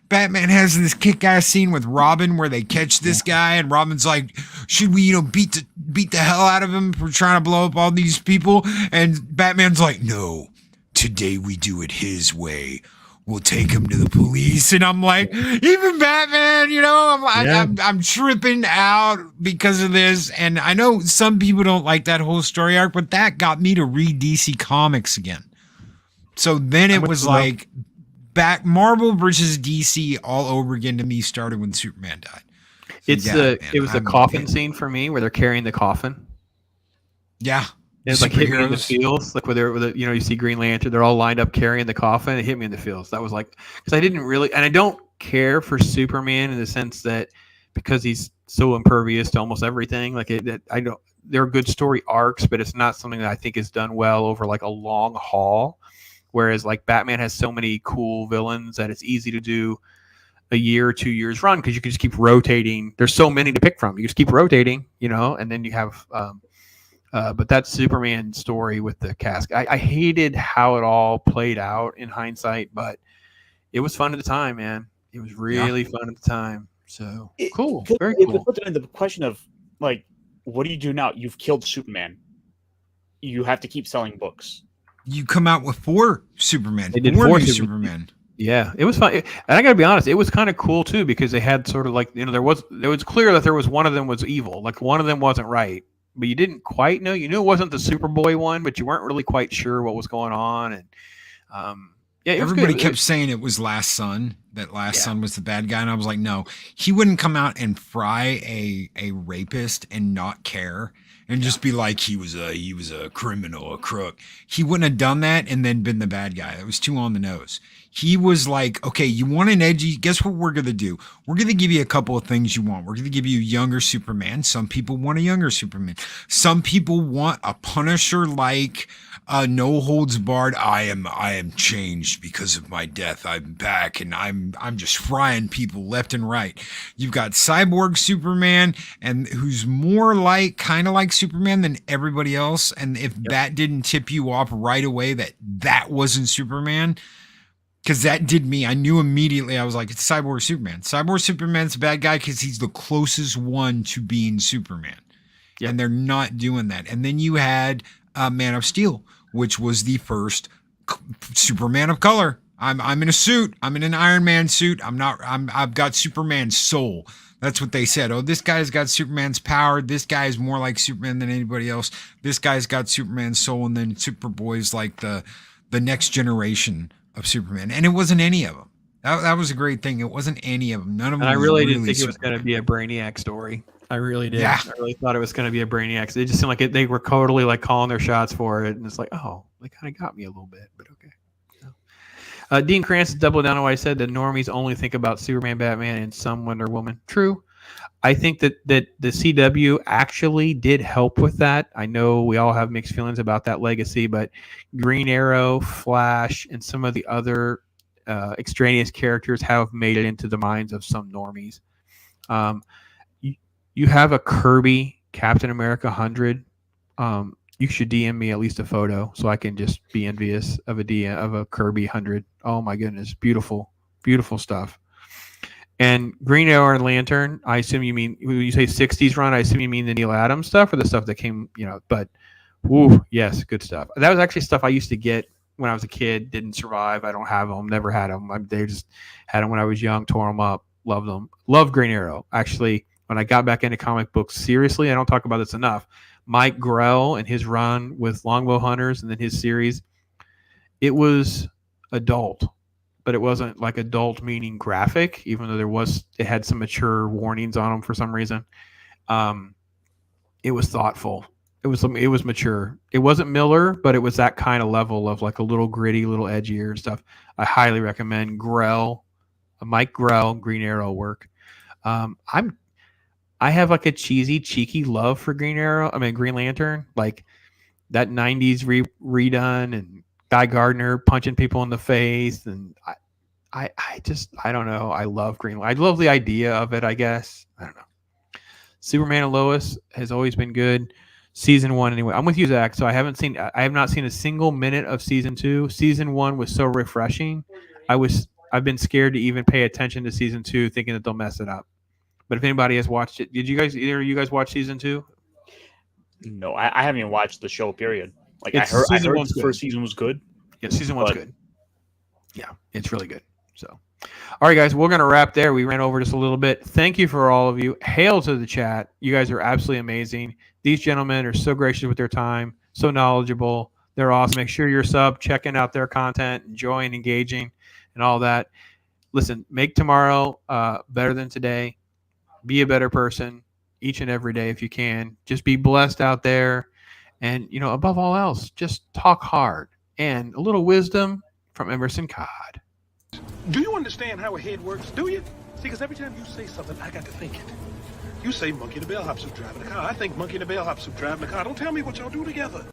Batman has this kick-ass scene with Robin where they catch this guy, and Robin's like, should we, beat the hell out of him for trying to blow up all these people? And Batman's like, no, today we do it his way. We'll take him to the police. And I'm like, even Batman, I'm tripping out because of this. And I know some people don't like that whole story arc, but that got me to read DC Comics again. So then it was like back Marvel versus DC all over again to me started when Superman died. So it was the coffin scene for me where they're carrying the coffin. Yeah. And it's like hit me in the feels, like where you see Green Lantern, they're all lined up carrying the coffin. It hit me in the feels. That was like, because I didn't really, and I don't care for Superman in the sense that because he's so impervious to almost everything. Like I know there are good story arcs, but it's not something that I think is done well over like a long haul. Whereas like Batman has so many cool villains that it's easy to do a year or 2 years run because you can just keep rotating. There's so many to pick from. You just keep rotating, and then you have. But that Superman story with the cask, I hated how it all played out in hindsight, but it was fun at the time, man. It was really fun at the time. So cool, very cool. It puts it in the question of like, what do you do now? You've killed Superman. You have to keep selling books. You come out with 4 Superman. They did 4 4 new Superman. Yeah, it was fun, and I gotta be honest, it was kind of cool too because they had sort of like it was clear that there was one of them was evil, like one of them wasn't right, but you didn't quite know. You knew it wasn't the Superboy one, but you weren't really quite sure what was going on, and everybody kept saying it was Last Son. That Last Son was the bad guy, and I was like, no, he wouldn't come out and fry a rapist and not care. And just be like he was a criminal, a crook. He wouldn't have done that and then been the bad guy. It was too on the nose. He was like, okay, you want an edgy? Guess what we're gonna do? We're gonna give you a couple of things you want. We're gonna give you a younger Superman. Some people want a younger Superman. Some people want a Punisher like no holds barred. I am changed because of my death. I'm back and I'm just frying people left and right. You've got Cyborg Superman and who's more like kind of like Superman than everybody else. And if that didn't tip you off right away that wasn't Superman, because that did me. I knew immediately. I was like, it's Cyborg Superman. Cyborg Superman's a bad guy because he's the closest one to being Superman. Yep. And they're not doing that. And then you had Man of Steel, which was the first Superman of color. I'm in a suit. I'm in an Iron Man suit. I've got Superman's soul. That's what they said. Oh, this guy's got Superman's power. This guy is more like Superman than anybody else. This guy's got Superman's soul. And then Superboy's like the next generation of Superman. And it wasn't any of them. That was a great thing. It wasn't any of them. None of them. And I really didn't think it was going to be a Brainiac story. I really did. Yeah. I really thought it was going to be a Brainiac. It just seemed like they were totally like calling their shots for it. And it's like, oh, they kind of got me a little bit, but okay. No. Dean Krantz doubled down on what I said that normies only think about Superman, Batman, and some Wonder Woman. True. I think that the CW actually did help with that. I know we all have mixed feelings about that legacy, but Green Arrow, Flash, and some of the other extraneous characters have made it into the minds of some normies. You have a Kirby Captain America 100. You should DM me at least a photo so I can just be envious of a Kirby 100. Oh my goodness, beautiful, beautiful stuff. And Green Arrow and Lantern, I assume you mean when you say 60s run, I assume you mean the Neil Adams stuff or the stuff that came, but woo, yes, good stuff. That was actually stuff I used to get when I was a kid, didn't survive. I don't have them, never had them. They just had them when I was young, tore them up, loved them. Love Green Arrow. Actually, when I got back into comic books seriously, I don't talk about this enough. Mike Grell and his run with Longbow Hunters and then his series, it was adult. But it wasn't like adult meaning graphic, even though it had some mature warnings on them for some reason. It was thoughtful. It was mature. It wasn't Miller, but it was that kind of level of like a little gritty, little edgier stuff. I highly recommend Mike Grell, Green Arrow work. I have like a cheesy, cheeky love for Green Lantern, like that 90s redone and Guy Gardner punching people in the face, and I don't know. I love Green. I love the idea of it. I guess I don't know. Superman and Lois has always been good. Season 1 anyway. I'm with you, Zach. So I have not seen a single minute of season 2. Season 1 was so refreshing. I've been scared to even pay attention to season 2, thinking that they'll mess it up. But if anybody has watched it, either of you guys watch season 2? No, I haven't even watched the show. Period. Like I heard the first season was good. Yeah, season 1's good. Yeah, it's really good. So, all right, guys, we're going to wrap there. We ran over just a little bit. Thank you for all of you. Hail to the chat. You guys are absolutely amazing. These gentlemen are so gracious with their time, so knowledgeable. They're awesome. Make sure you're checking out their content, enjoying, engaging, and all that. Listen, make tomorrow better than today. Be a better person each and every day if you can. Just be blessed out there. And, above all else, just talk hard. And a little wisdom from Emerson Codd. Do you understand how a head works? Do you? See, because every time you say something, I got to think it. You say monkey and a bellhop suit driving a car. I think monkey and a bellhop suit driving a car. Don't tell me what y'all do together.